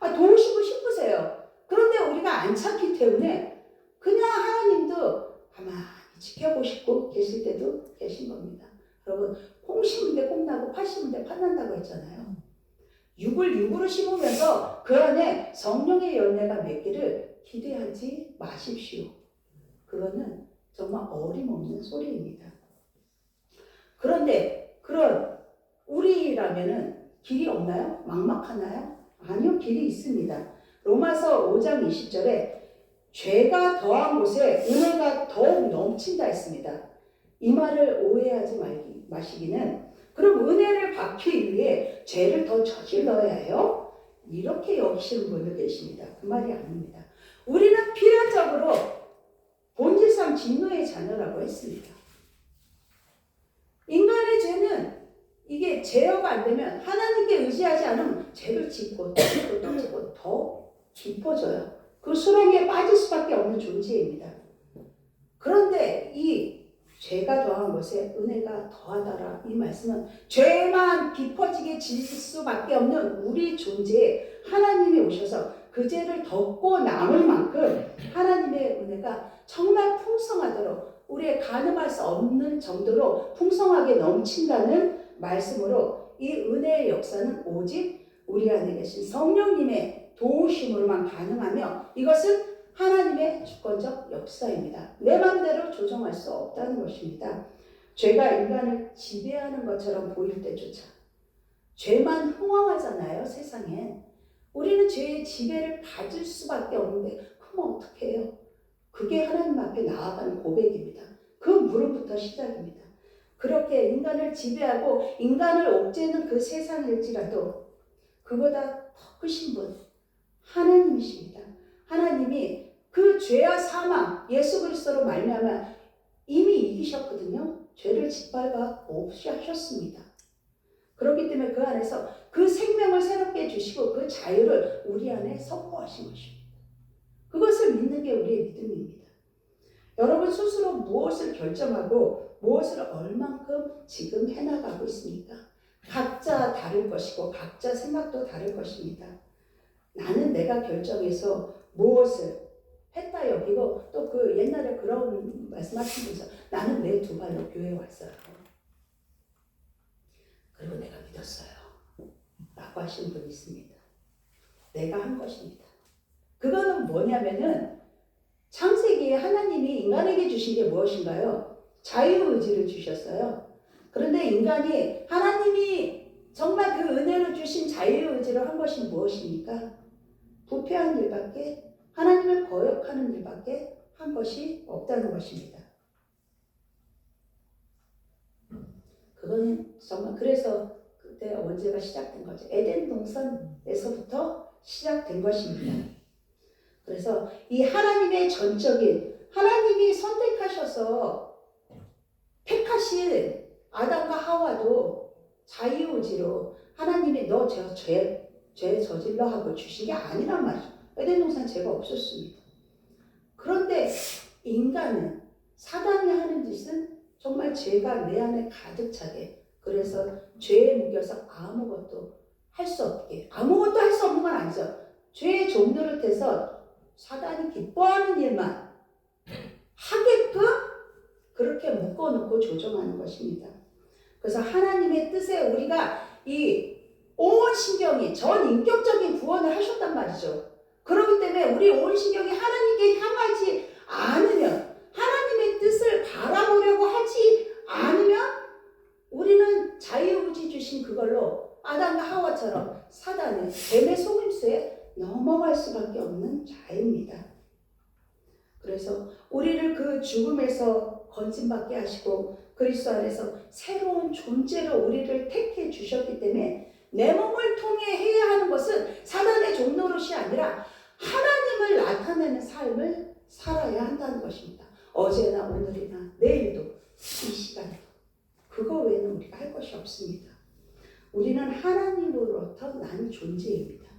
도우심을 힘보세요. 그런데 우리가 안 찾기 때문에 그냥 하나님도 가만히 지켜보시고 계실 때도 계신 겁니다. 여러분 콩 심은데 콩 나고 팥 심은데 팥 난다고 했잖아요. 육을 육으로 심으면서 그 안에 성령의 열매가 맺기를 기대하지 마십시오. 그거는 정말 어림없는 소리입니다. 그런데 그런 우리라면은 길이 없나요? 막막하나요? 아니요, 길이 있습니다. 로마서 5장 20절에 죄가 더한 곳에 은혜가 더욱 넘친다 했습니다. 이 말을 오해하지 마시기는 그럼 은혜를 받기 위해 죄를 더 저질러야 해요? 이렇게 여기시는 분들 계십니다. 그 말이 아닙니다. 우리는 필연적으로 본질상 진노의 자녀라고 했습니다. 인간의 죄는 이게 제어가 안 되면 하나님께 의지하지 않으면 죄를 짓고 또 짓고 또 짓고 더 깊어져요. 그 수렁에 빠질 수밖에 없는 존재입니다. 그런데 이 죄가 더한 것에 은혜가 더하다라 이 말씀은 죄만 깊어지게 질 수밖에 없는 우리 존재에 하나님이 오셔서 그 죄를 덮고 남을 만큼 하나님의 은혜가 정말 풍성하도록 우리의 가늠할 수 없는 정도로 풍성하게 넘친다는 말씀으로 이 은혜의 역사는 오직 우리 안에 계신 성령님의 도우심으로만 가능하며 이것은 하나님의 주권적 역사입니다. 내 마음대로 조정할 수 없다는 것입니다. 죄가 인간을 지배하는 것처럼 보일 때조차 죄만 흥황하잖아요. 세상엔. 우리는 죄의 지배를 받을 수밖에 없는데 그럼 어떻게 해요? 그게 하나님 앞에 나아가는 고백입니다. 그 무릎부터 시작입니다. 그렇게 인간을 지배하고 인간을 옥죄는 그 세상일지라도 그보다 더 크신 분 하나님이십니다. 하나님이 그 죄와 사망 예수 그리스도로 말미암아 이미 이기셨거든요. 죄를 짓밟아 없이 하셨습니다. 그렇기 때문에 그 안에서 그 생명을 새롭게 주시고 그 자유를 우리 안에 선포하신 것입니다. 그것을 믿는 게 우리의 믿음입니다. 여러분 스스로 무엇을 결정하고 무엇을 얼만큼 지금 해나가고 있습니까? 각자 다를 것이고 각자 생각도 다를 것입니다. 나는 내가 결정해서 무엇을 했다 여기고 또 그 옛날에 그런 말씀하신 분이 나는 내 두 발로 교회에 왔어요. 그리고 내가 믿었어요. 라고 하시는 분이 있습니다. 내가 한 것입니다. 그거는 뭐냐면은 창세기에 하나님이 인간에게 주신 게 무엇인가요? 자유의지를 주셨어요. 그런데 인간이 하나님이 정말 그 은혜로 주신 자유의지로 한 것이 무엇입니까? 부패한 일밖에, 하나님을 거역하는 일밖에 한 것이 없다는 것입니다. 그거는 정말 그래서 그때 언제가 시작된 거죠. 에덴 동산에서부터 시작된 것입니다. 그래서 이 하나님의 전적인, 하나님이 선택하셔서 택하신 아담과 하와도 자유의지로 하나님이 너 죄 저질러 하고 주신 게 아니란 말이죠. 에덴 동산 죄가 없었습니다. 그런데 인간은, 사단이 하는 짓은 정말 죄가 내 안에 가득 차게, 그래서 죄에 묶여서 아무것도 할 수 없게, 아무것도 할 수 없는 건 아니죠. 죄의 종로를 태서 사단이 기뻐하는 일만 하게끔 그렇게 묶어놓고 조종하는 것입니다. 그래서 하나님의 뜻에 우리가 이 온 신경이 전 인격적인 구원을 하셨단 말이죠. 그렇기 때문에 우리 온 신경이 하나님께 향하지 않으면, 하나님의 뜻을 바라보려고 하지 않으면 우리는 자유의지 주신 그걸로 아담과 하와처럼 사단의 뱀의 속임수에 넘어갈 수밖에 없는 자입니다. 그래서 우리를 그 죽음에서 건진받게 하시고 그리스도 안에서 새로운 존재로 우리를 택해 주셨기 때문에 내 몸을 통해 해야 하는 것은 사단의 종노릇이 아니라 하나님을 나타내는 삶을 살아야 한다는 것입니다. 어제나 오늘이나 내일도 이 시간도 그거 외에는 우리가 할 것이 없습니다. 우리는 하나님으로부터 난 존재입니다.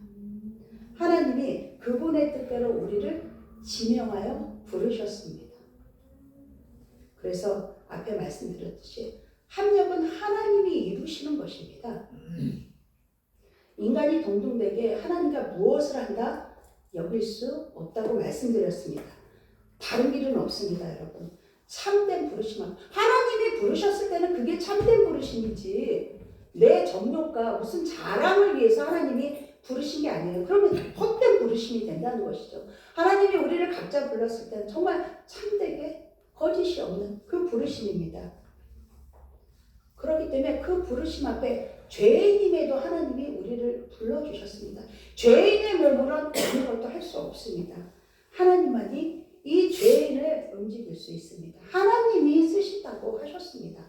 하나님이 그분의 뜻대로 우리를 지명하여 부르셨습니다. 그래서 앞에 말씀드렸듯이 합력은 하나님이 이루시는 것입니다. 인간이 동등되게 하나님과 무엇을 한다? 여길 수 없다고 말씀드렸습니다. 다른 길은 없습니다, 여러분. 참된 부르심, 하나님이 부르셨을 때는 그게 참된 부르심이지 내 정욕과 무슨 자랑을 위해서 하나님이 부르신 게 아니에요. 그러면 헛된 부르심이 된다는 것이죠. 하나님이 우리를 각자 불렀을 때는 정말 참되게 거짓이 없는 그 부르심입니다. 그렇기 때문에 그 부르심 앞에 죄인임에도 하나님이 우리를 불러주셨습니다. 죄인의 몸으로는 아무것도 할 수 없습니다. 하나님만이 이 죄인을 움직일 수 있습니다. 하나님이 쓰신다고 하셨습니다.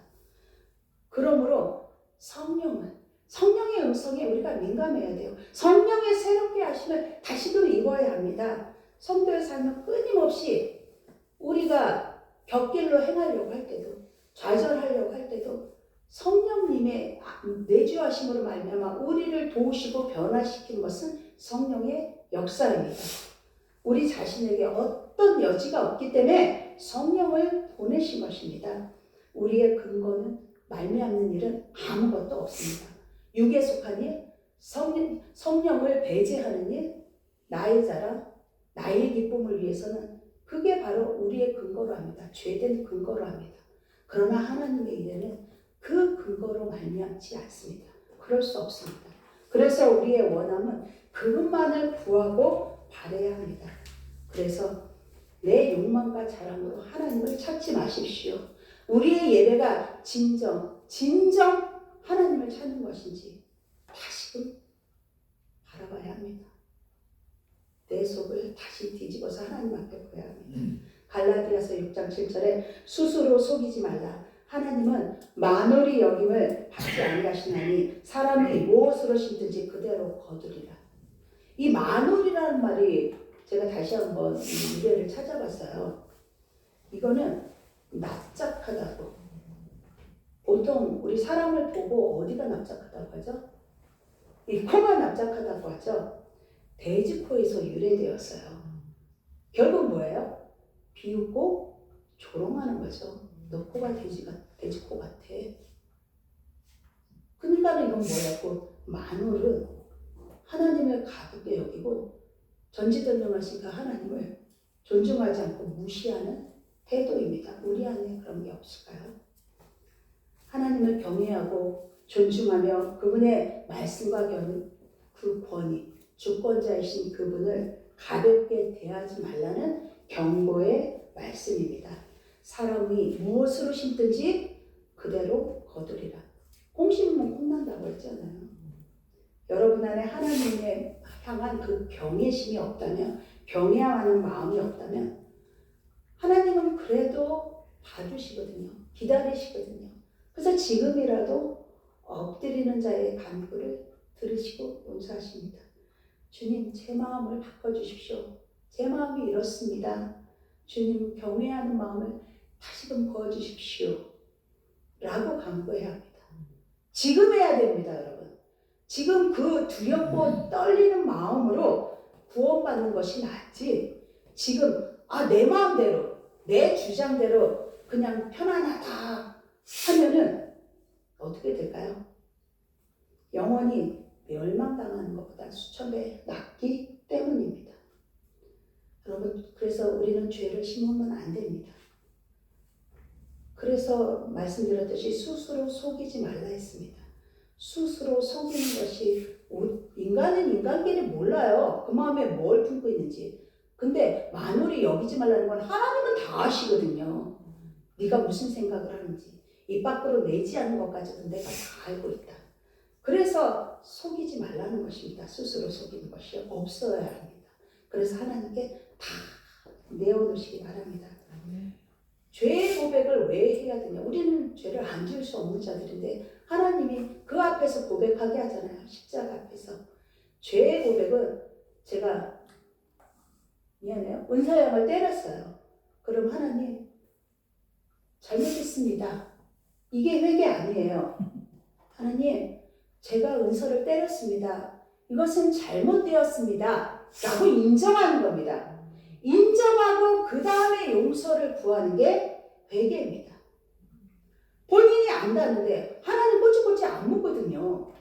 그러므로 성령의 음성에 우리가 민감해야 돼요. 성령의 새롭게 하심을 다시금 입어야 합니다. 성도의 삶은 끊임없이 우리가 벽길로 행하려고 할 때도, 좌절하려고 할 때도 성령님의 내주하심으로 말미암아 우리를 도우시고 변화시키는 것은 성령의 역사입니다. 우리 자신에게 어떤 여지가 없기 때문에 성령을 보내신 것입니다. 우리의 근거는 말미암는 일은 아무것도 없습니다. 육에 속한 일, 성령을 배제하는 일, 나의 자랑, 나의 기쁨을 위해서는 그게 바로 우리의 근거로 합니다. 죄된 근거로 합니다. 그러나 하나님의 일에는 그 근거로 말미암지 않습니다. 그럴 수 없습니다. 그래서 우리의 원함은 그분만을 구하고 바라야 합니다. 그래서 내 욕망과 자랑으로 하나님을 찾지 마십시오. 우리의 예배가 진정 하나님을 찾는 것인지 다시금 바라봐야 합니다. 내 속을 다시 뒤집어서 하나님 앞에 보여야 합니다. 갈라디아서 6장 7절에 스스로 속이지 말라. 하나님은 만월의 여김을 받지 아니하시나니 사람이 무엇으로 심든지 그대로 거두리라. 이 만월이라는 말이 제가 다시 한번 이 유래를 찾아봤어요. 이거는 납작하다고. 보통 우리 사람을 보고 어디가 납작하다고 하죠? 이 코가 납작하다고 하죠. 돼지코에서 유래되었어요. 결국 뭐예요? 비웃고 조롱하는 거죠. 너 코가 돼지코 같아. 그러니까 이건 뭐였고, 만월은 하나님을 가볍게 여기고 전지전능하신 그 하나님을 존중하지 않고 무시하는 태도입니다. 우리 안에 그런 게 없을까요? 하나님을 경외하고 존중하며 그분의 말씀과 그 권위, 주권자이신 그분을 가볍게 대하지 말라는 경고의 말씀입니다. 사람이 무엇으로 심든지 그대로 거두리라. 콩 심으면 콩 난다고 했잖아요. 여러분 안에 하나님의 향한 그 경외심이 없다면, 경외하는 마음이 없다면 하나님은 그래도 봐주시거든요. 기다리시거든요. 그래서 지금이라도 엎드리는 자의 간구를 들으시고 용서하십니다. 주님, 제 마음을 바꿔주십시오. 제 마음이 이렇습니다. 주님, 경외하는 마음을 다시금 부어주십시오. 라고 간구해야 합니다. 지금 해야 됩니다, 여러분. 지금 그 두렵고 떨리는 마음으로 구원받는 것이 낫지. 지금 내 마음대로, 내 주장대로 그냥 편안하다 하면은 어떻게 될까요? 영원히 멸망당하는 것보다 수천 배 낫기 때문입니다. 여러분, 그래서 우리는 죄를 심으면 안 됩니다. 그래서 말씀드렸듯이 스스로 속이지 말라 했습니다. 스스로 속이는 것이, 인간은 인간끼리 몰라요. 그 마음에 뭘 품고 있는지. 근데 만홀히 여기지 말라는 건 하나님은 다 아시거든요. 네가 무슨 생각을 하는지. 입 밖으로 내지 않는 것까지도 내가 다 알고 있다. 그래서 속이지 말라는 것입니다. 스스로 속이는 것이 없어야 합니다. 그래서 하나님께 다 내어놓으시기 바랍니다. 죄의 고백을 왜 해야 되냐? 우리는 죄를 안 지을 수 없는 자들인데 하나님이 그 앞에서 고백하게 하잖아요. 십자가 앞에서. 죄의 고백은 제가 미안해요. 은사양을 때렸어요. 그럼 하나님 잘못했습니다. 이게 회개 아니에요. 하나님, 제가 은서를 때렸습니다. 이것은 잘못되었습니다. 라고 인정하는 겁니다. 인정하고 그 다음에 용서를 구하는 게 회개입니다. 본인이 안다는데 하나님 꼬치꼬치 안 묻거든요.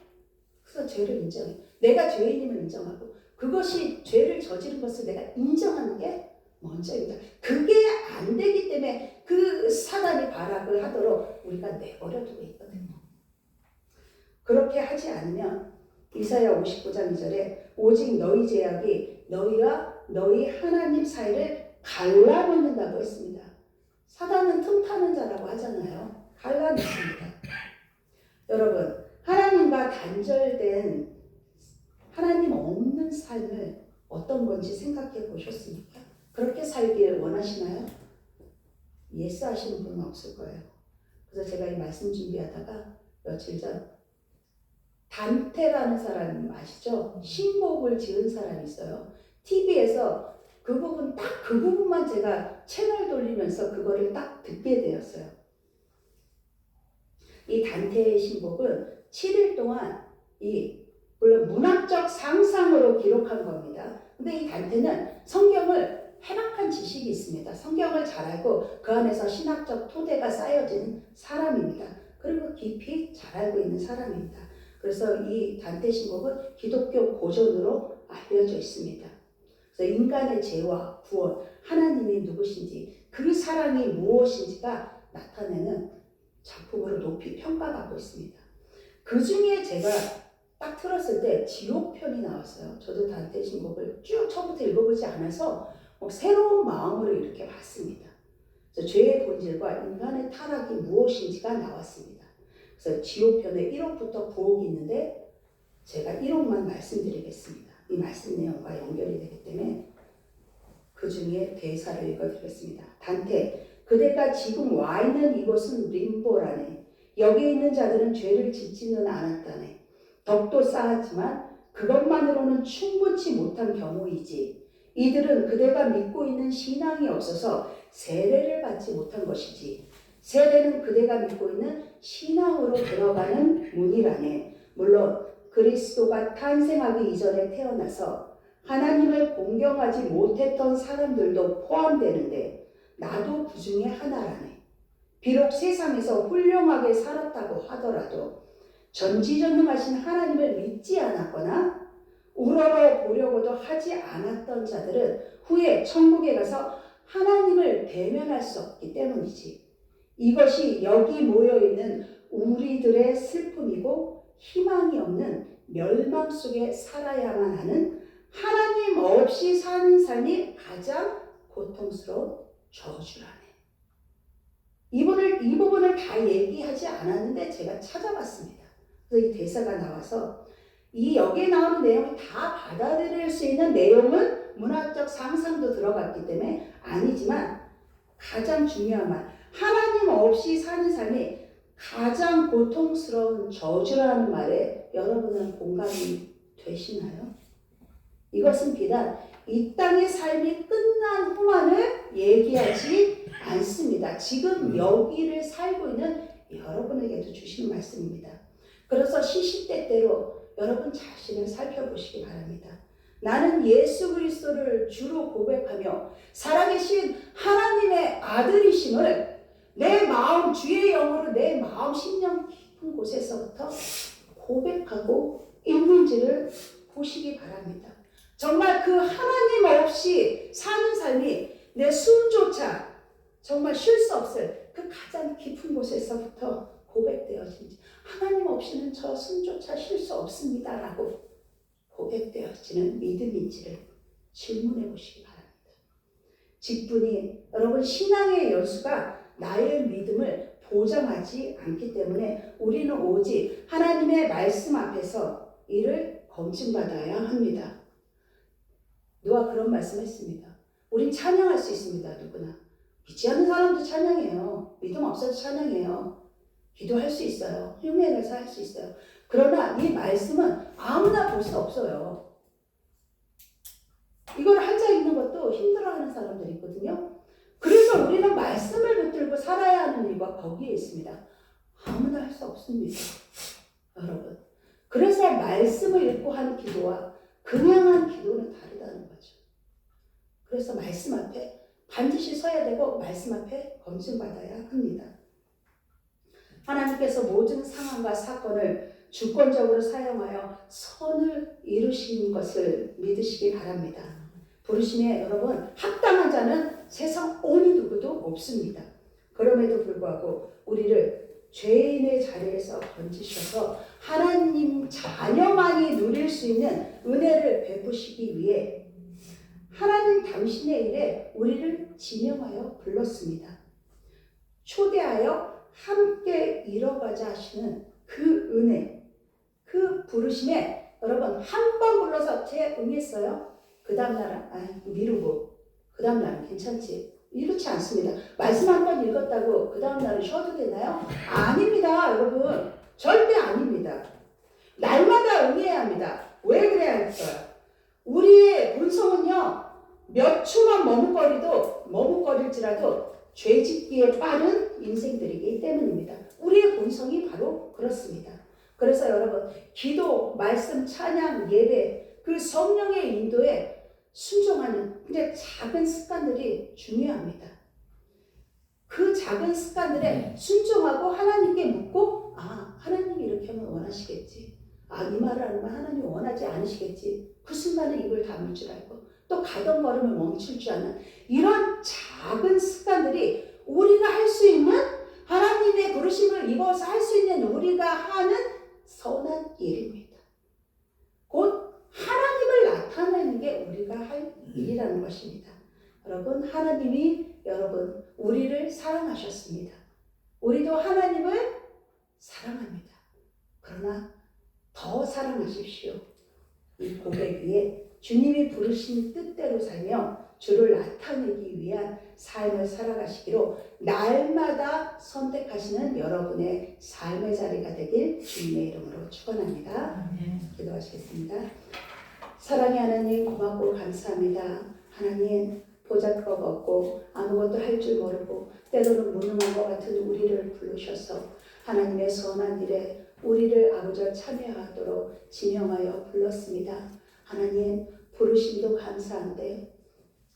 그래서 죄를 인정해. 내가 죄인임을 인정하고 그것이 죄를 저지른 것을 내가 인정하는 게 먼저입니다. 그게 안 되기 때문에 그 사단이 발악을 하도록 우리가 내버려 두고 있거든요. 그렇게 하지 않으면 이사야 59장 2절에 오직 너희 죄악이 너희와 너희 하나님 사이를 갈라놓는다고 했습니다. 사단은 틈타는 자라고 하잖아요. 갈라놓습니다. 여러분, 하나님과 단절된 하나님 없는 삶을 어떤 건지 생각해 보셨습니까? 그렇게 살기를 원하시나요? 예스 하시는 분은 없을 거예요. 그래서 제가 이 말씀 준비하다가 며칠 전 단테라는 사람 아시죠? 신곡을 지은 사람이 있어요. TV에서 그 부분, 딱 그 부분만 제가 채널 돌리면서 그거를 딱 듣게 되었어요. 이 단테의 신곡은 7일 동안 물론 문학적 상상으로 기록한 겁니다. 근데 이 단테는 성경을 해박한 지식이 있습니다. 성경을 잘 알고 그 안에서 신학적 토대가 쌓여진 사람입니다. 그리고 깊이 잘 알고 있는 사람입니다. 그래서 이 단테 신곡은 기독교 고전으로 알려져 있습니다. 그래서 인간의 죄와 구원, 하나님이 누구신지, 그 사랑이 무엇인지가 나타내는 작품으로 높이 평가받고 있습니다. 그 중에 제가 딱 틀었을 때 지옥편이 나왔어요. 저도 단테 신곡을 쭉 처음부터 읽어보지 않아서 새로운 마음으로 이렇게 봤습니다. 그래서 죄의 본질과 인간의 타락이 무엇인지가 나왔습니다. 그래서 지옥편에 1호부터 9호가 있는데 제가 1호만 말씀드리겠습니다. 이 말씀 내용과 연결이 되기 때문에 그 중에 대사를 읽어드리겠습니다. 단테, 그대가 지금 와 있는 이곳은 림보라네. 여기 있는 자들은 죄를 짓지는 않았다네. 덕도 쌓았지만 그것만으로는 충분치 못한 경우이지. 이들은 그대가 믿고 있는 신앙이 없어서 세례를 받지 못한 것이지. 세례는 그대가 믿고 있는 신앙으로 들어가는 문이라네. 물론 그리스도가 탄생하기 이전에 태어나서 하나님을 공경하지 못했던 사람들도 포함되는데 나도 그 중에 하나라네. 비록 세상에서 훌륭하게 살았다고 하더라도 전지전능하신 하나님을 믿지 않았거나 우러러 보려고도 하지 않았던 자들은 후에 천국에 가서 하나님을 대면할 수 없기 때문이지. 이것이 여기 모여있는 우리들의 슬픔이고 희망이 없는 멸망 속에 살아야만 하는 하나님 없이 사는 삶이 가장 고통스러운 저주라네. 이 부분을 다 얘기하지 않았는데 제가 찾아봤습니다. 그래서 이 대사가 나와서 이 여기에 나오는 내용이 다 받아들일 수 있는 내용은 문학적 상상도 들어갔기 때문에 아니지만 가장 중요한 말, 하나님 없이 사는 삶이 가장 고통스러운 저주라는 말에 여러분은 공감이 되시나요? 이것은 비단 이 땅의 삶이 끝난 후만을 얘기하지 않습니다. 지금 여기를 살고 있는 여러분에게도 주시는 말씀입니다. 그래서 시시때때로 여러분 자신을 살펴보시기 바랍니다. 나는 예수 그리스도를 주로 고백하며 살아계신 하나님의 아들이심을 내 마음 주의 영으로 내 마음 심령 깊은 곳에서부터 고백하고 있는지를 보시기 바랍니다. 정말 그 하나님 없이 사는 삶이 내 숨조차 정말 쉴 수 없을 그 가장 깊은 곳에서부터 고백되어진지, 하나님 없이는 저 숨조차 쉴 수 없습니다 라고 고백되어지는 믿음인지를 질문해 보시기 바랍니다. 직분이 여러분 신앙의 연수가 나의 믿음을 보장하지 않기 때문에 우리는 오직 하나님의 말씀 앞에서 이를 검증받아야 합니다. 누가 그런 말씀했습니다. 우린 찬양할 수 있습니다. 누구나. 믿지 않는 사람도 찬양해요. 믿음 없어도 찬양해요. 기도할 수 있어요. 흉내내서 할 수 있어요. 그러나 이 말씀은 아무나 볼 수 없어요. 이걸 앉아 있는 것도 힘들어하는 사람들이 있거든요. 그래서 우리는 말씀을 붙들고 살아야 하는 이유가 거기에 있습니다. 아무나 할 수 없습니다. 여러분. 그래서 말씀을 읽고 하는 기도와 그냥 한 기도는 다르다는 거죠. 그래서 말씀 앞에 반드시 서야 되고 말씀 앞에 검증받아야 합니다. 하나님께서 모든 상황과 사건을 주권적으로 사용하여 선을 이루시는 것을 믿으시기 바랍니다. 부르심에 여러분 합당한 자는 세상 어느 누구도 없습니다. 그럼에도 불구하고 우리를 죄인의 자리에서 건지셔서 하나님 자녀만이 누릴 수 있는 은혜를 베푸시기 위해 하나님 당신의 일에 우리를 지명하여 불렀습니다. 초대하여 함께 이뤄가자 하시는 그 은혜, 그 부르심에 여러분 한 번 불러서 응했어요? 그 다음날은 미루고 그 다음날은 괜찮지. 이렇지 않습니다. 말씀 한 번 읽었다고 그 다음날은 쉬어도 되나요? 아닙니다. 여러분 절대 아닙니다. 날마다 응해야 합니다. 왜 그래야 할까요? 우리의 본성은요 몇 초만 머뭇거릴지라도 죄짓기에 빠른 인생들이기 때문입니다. 우리의 본성이 바로 그렇습니다. 그래서 여러분 기도, 말씀, 찬양, 예배 그 성령의 인도에 순종하는 근데 작은 습관들이 중요합니다. 그 작은 습관들에 순종하고 하나님께 묻고 하나님이 이렇게 하면 원하시겠지. 이 말을 하면 하나님이 원하지 않으시겠지. 그 순간에 입을 다물 줄 알고 또 가던 걸음을 멈출 줄 아는 이런 작은 습관들이 우리가 할 수 있는 하나님의 부르심을 입어서 할 수 있는 우리가 하는 선한 일입니다. 곧 하나님을 나타내는 게 우리가 할 일이라는 것입니다. 여러분 하나님이 우리를 사랑하셨습니다. 우리도 하나님을 사랑합니다. 그러나 더 사랑하십시오. 이 고백 위에 주님이 부르신 뜻대로 살며 주를 나타내기 위한 삶을 살아가시기로 날마다 선택하시는 여러분의 삶의 자리가 되길 주님의 이름으로 축원합니다. 기도하시겠습니다. 사랑의 하나님 고맙고 감사합니다. 하나님 보잘것 없고 아무것도 할 줄 모르고 때로는 무능한 것 같은 우리를 부르셔서 하나님의 선한 일에 우리를 아버지와 참여하도록 지명하여 불렀습니다. 하나님 부르심도 감사한데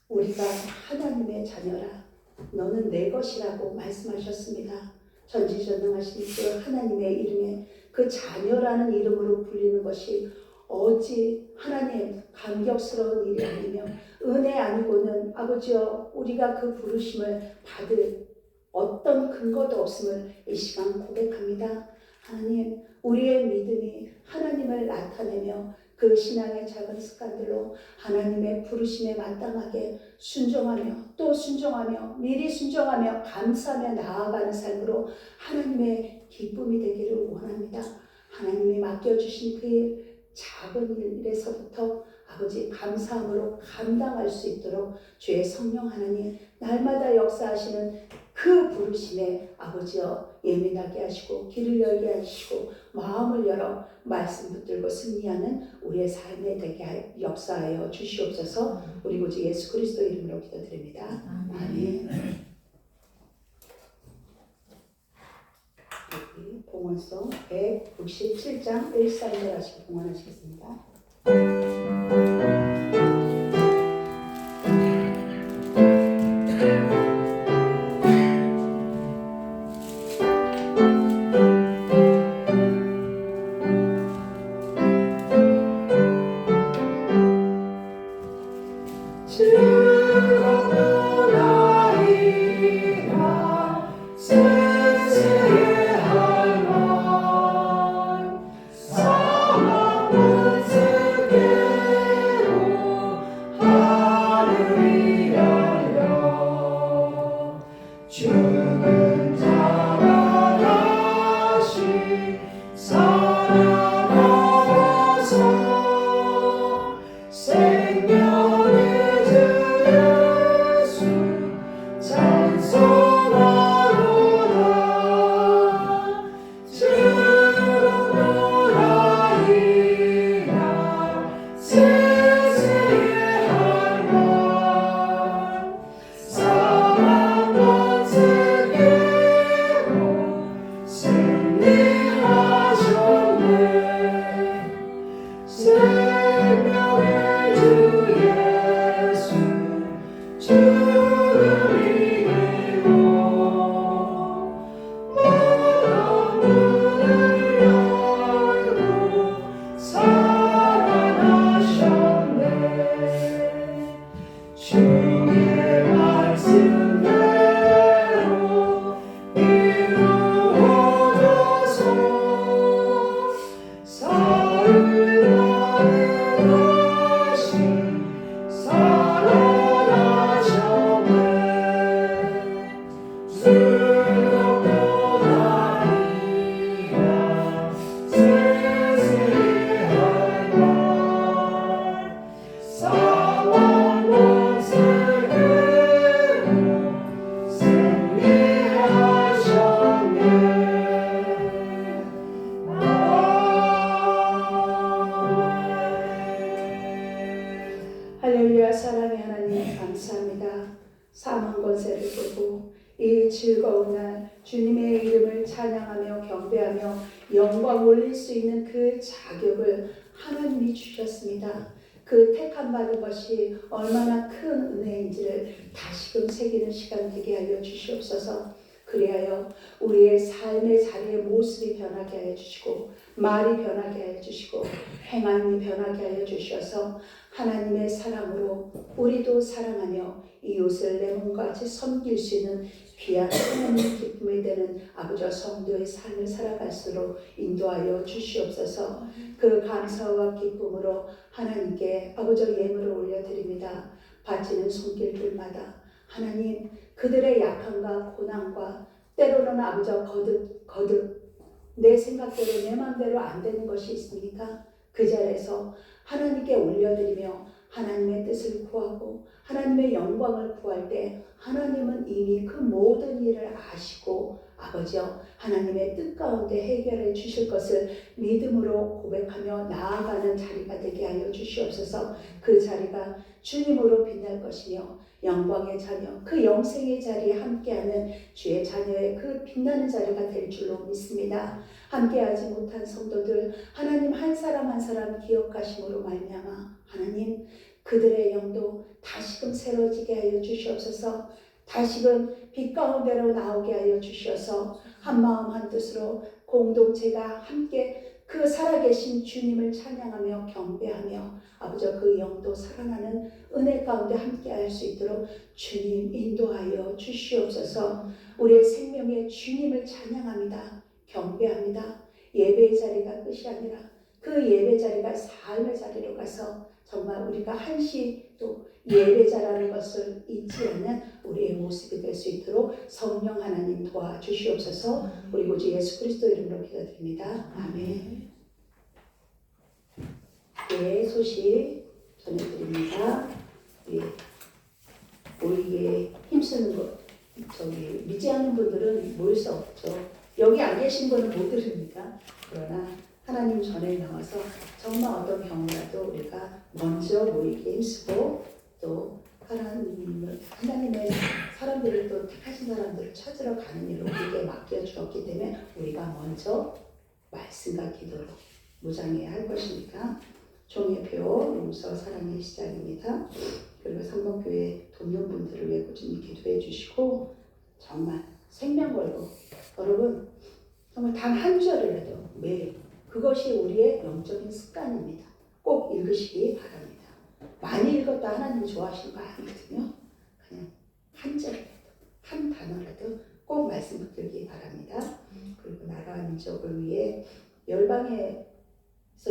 우리가 하나님의 자녀라 너는 내 것이라고 말씀하셨습니다. 전지전능하신 그 하나님의 이름에 그 자녀라는 이름으로 불리는 것이 어찌 하나님 감격스러운 일이 아니며 은혜 아니고는 아버지여 우리가 그 부르심을 받을 어떤 근거도 없음을 이 시간 고백합니다. 하나님 우리의 믿음이 하나님을 나타내며 그 신앙의 작은 습관들로 하나님의 부르심에 마땅하게 순종하며 또 순종하며 미리 순종하며 감사하며 나아가는 삶으로 하나님의 기쁨이 되기를 원합니다. 하나님이 맡겨주신 그 작은 일에서부터 아버지 감사함으로 감당할 수 있도록 주의 성령 하나님 날마다 역사하시는 그 부르심에 아버지여 예민하게 하시고 귀를 열게 하시고 마음을 열어 말씀 붙들고 승리하는 우리의 삶에 되게 역사하여 주시옵소서. 우리 구주 예수 그리스도 이름으로 기도드립니다. 아멘. 여기 봉헌송 167장 1사인을 하시고 봉헌하시겠습니다. 할렐루야. 사랑의 하나님 감사합니다. 사망 권세를 깨고 이 즐거운 날 주님의 이름을 찬양하며 경배하며 영광 올릴 수 있는 그 자격을 하나님이 주셨습니다. 그 택함 받은 것이 얼마나 큰 은혜인지를 다시금 새기는 시간 되게 하여 주시옵소서. 그리하여 우리의 삶의 자리의 모습이 변하게 하여 주시고 말이 변하게 하여 주시고 행함이 변하게 하여 주셔서 하나님의 사랑으로 우리도 사랑하며 이웃을 내 몸과 같이 섬길 수 있는 귀한 하나님의 기쁨이 되는 아버지 성도의 삶을 살아갈수록 인도하여 주시옵소서. 그 감사와 기쁨으로 하나님께 아버지 예물을 올려드립니다. 바치는 손길들마다 하나님 그들의 약함과 고난과 때로는 아버지 거듭 내 생각대로 내 마음대로 안 되는 것이 있습니까? 그 자리에서 하나님께 올려드리며 하나님의 뜻을 구하고 하나님의 영광을 구할 때 하나님은 이미 그 모든 일을 아시고 아버지여 하나님의 뜻 가운데 해결해 주실 것을 믿음으로 고백하며 나아가는 자리가 되게 하여 주시옵소서. 그 자리가 주님으로 빛날 것이며 영광의 자녀 그 영생의 자리에 함께하는 주의 자녀의 그 빛나는 자리가 될 줄로 믿습니다. 함께하지 못한 성도들 하나님 한 사람 한 사람 기억하심으로 말미암아 하나님 그들의 영도 다시금 새로지게 하여 주시옵소서. 다시금 빛 가운데로 나오게 하여 주셔서 한마음 한뜻으로 공동체가 함께 그 살아계신 주님을 찬양하며 경배하며 아버지 그 영도 살아나는 은혜 가운데 함께 할 수 있도록 주님 인도하여 주시옵소서. 우리의 생명의 주님을 찬양합니다. 경배합니다. 예배의 자리가 끝이 아니라 그 예배 자리가 삶의 자리로 가서 정말 우리가 한시 또 예배자라는 것을 잊지 않는 우리의 모습이 될 수 있도록 성령 하나님 도와주시옵소서. 우리 구주 예수 그리스도 이름으로 기도드립니다. 아멘. 네, 소식 전해드립니다. 모이기에 힘쓰는 것, 믿지 않는 분들은 모일 수 없죠. 여기 안 계신 분은 못 들으니까. 그러나 하나님 전에 나와서 정말 어떤 경우라도 우리가 먼저 모이기에 힘쓰고 또 하나님의 사람들을 또 택하신 사람들을 찾으러 가는 일을 우리에게 맡겨주었기 때문에 우리가 먼저 말씀과 기도로 무장해야 할 것이니까 종예표 용서 사랑의 시작입니다. 그리고 삼봉교회 돕는 분들을 위해 꾸준히 기도해 주시고 정말 생명 걸고 여러분 정말 단 한 절이라도 매일 그것이 우리의 영적인 습관입니다. 꼭 읽으시기 바랍니다. 많이 읽었다 하나님 좋아하시는 거 아니거든요. 그냥 한 절이라도 한 단어라도 꼭 말씀 붙들기 바랍니다. 그리고 나라와 민족을 위해 열방에서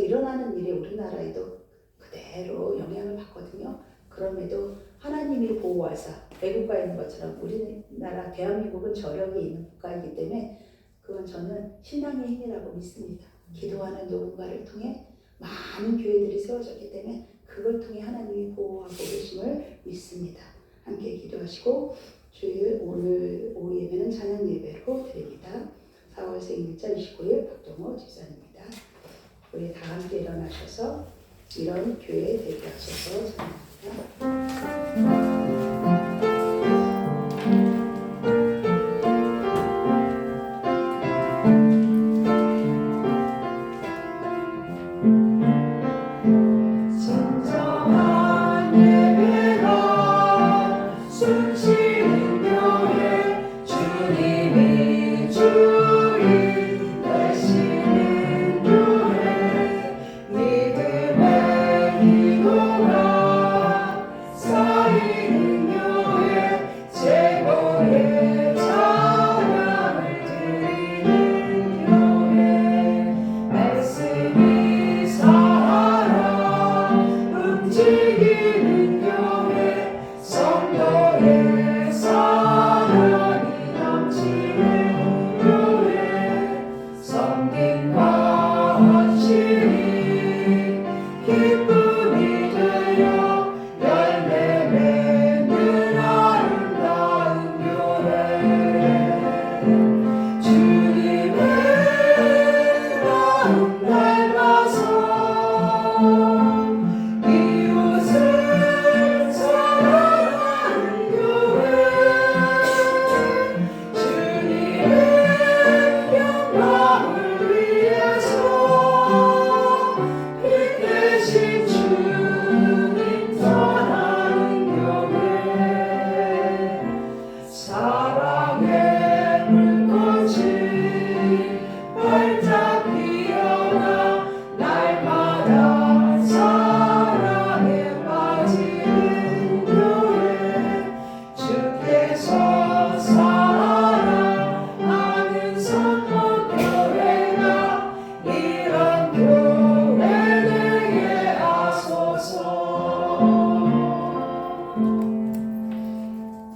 일어나는 일이 우리나라에도 그대로 영향을 받거든요. 그럼에도 하나님이 보호하사 애국가에 있는 것처럼 우리나라 대한민국은 저력이 있는 국가이기 때문에 그건 저는 신앙의 힘이라고 믿습니다. 기도하는 누군가를 통해 많은 교회들이 세워졌기 때문에 그걸 통해 하나님이 보호하고 계심을 믿습니다. 함께 기도하시고 주일 오늘 오후 예배는 찬양 예배로 드립니다. 4월 생일자 29일 박동호 집사입니다. 우리 다 함께 일어나셔서 이런 교회에 대비하셔서 찬양합니다.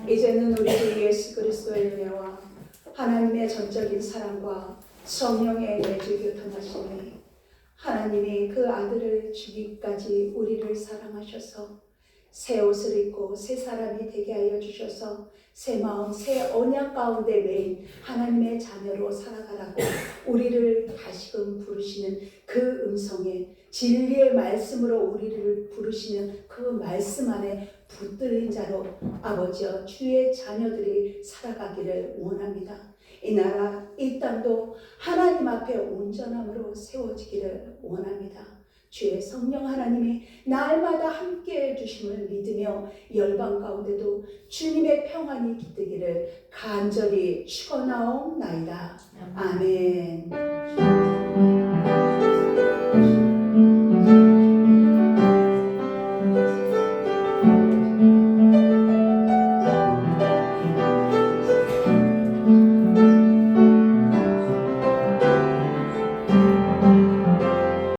이제는 우리 주 예수 그리스도의 은혜와 하나님의 전적인 사랑과 성령의 내주 교통하심이 하나님이 그 아들을 주기까지 우리를 사랑하셔서 새 옷을 입고 새 사람이 되게 하여 주셔서 새 마음, 새 언약 가운데 매일 하나님의 자녀로 살아가라고 우리를 다시금 부르시는 그 음성에 진리의 말씀으로 우리를 부르시는 그 말씀 안에 붙들린 자로 아버지여 주의 자녀들이 살아가기를 원합니다. 이 나라, 이 땅도 하나님 앞에 온전함으로 세워지기를 원합니다. 주의 성령 하나님이 날마다 함께해 주심을 믿으며 열방 가운데도 주님의 평안이 깃들기를 간절히 축원하옵나이다. 아멘.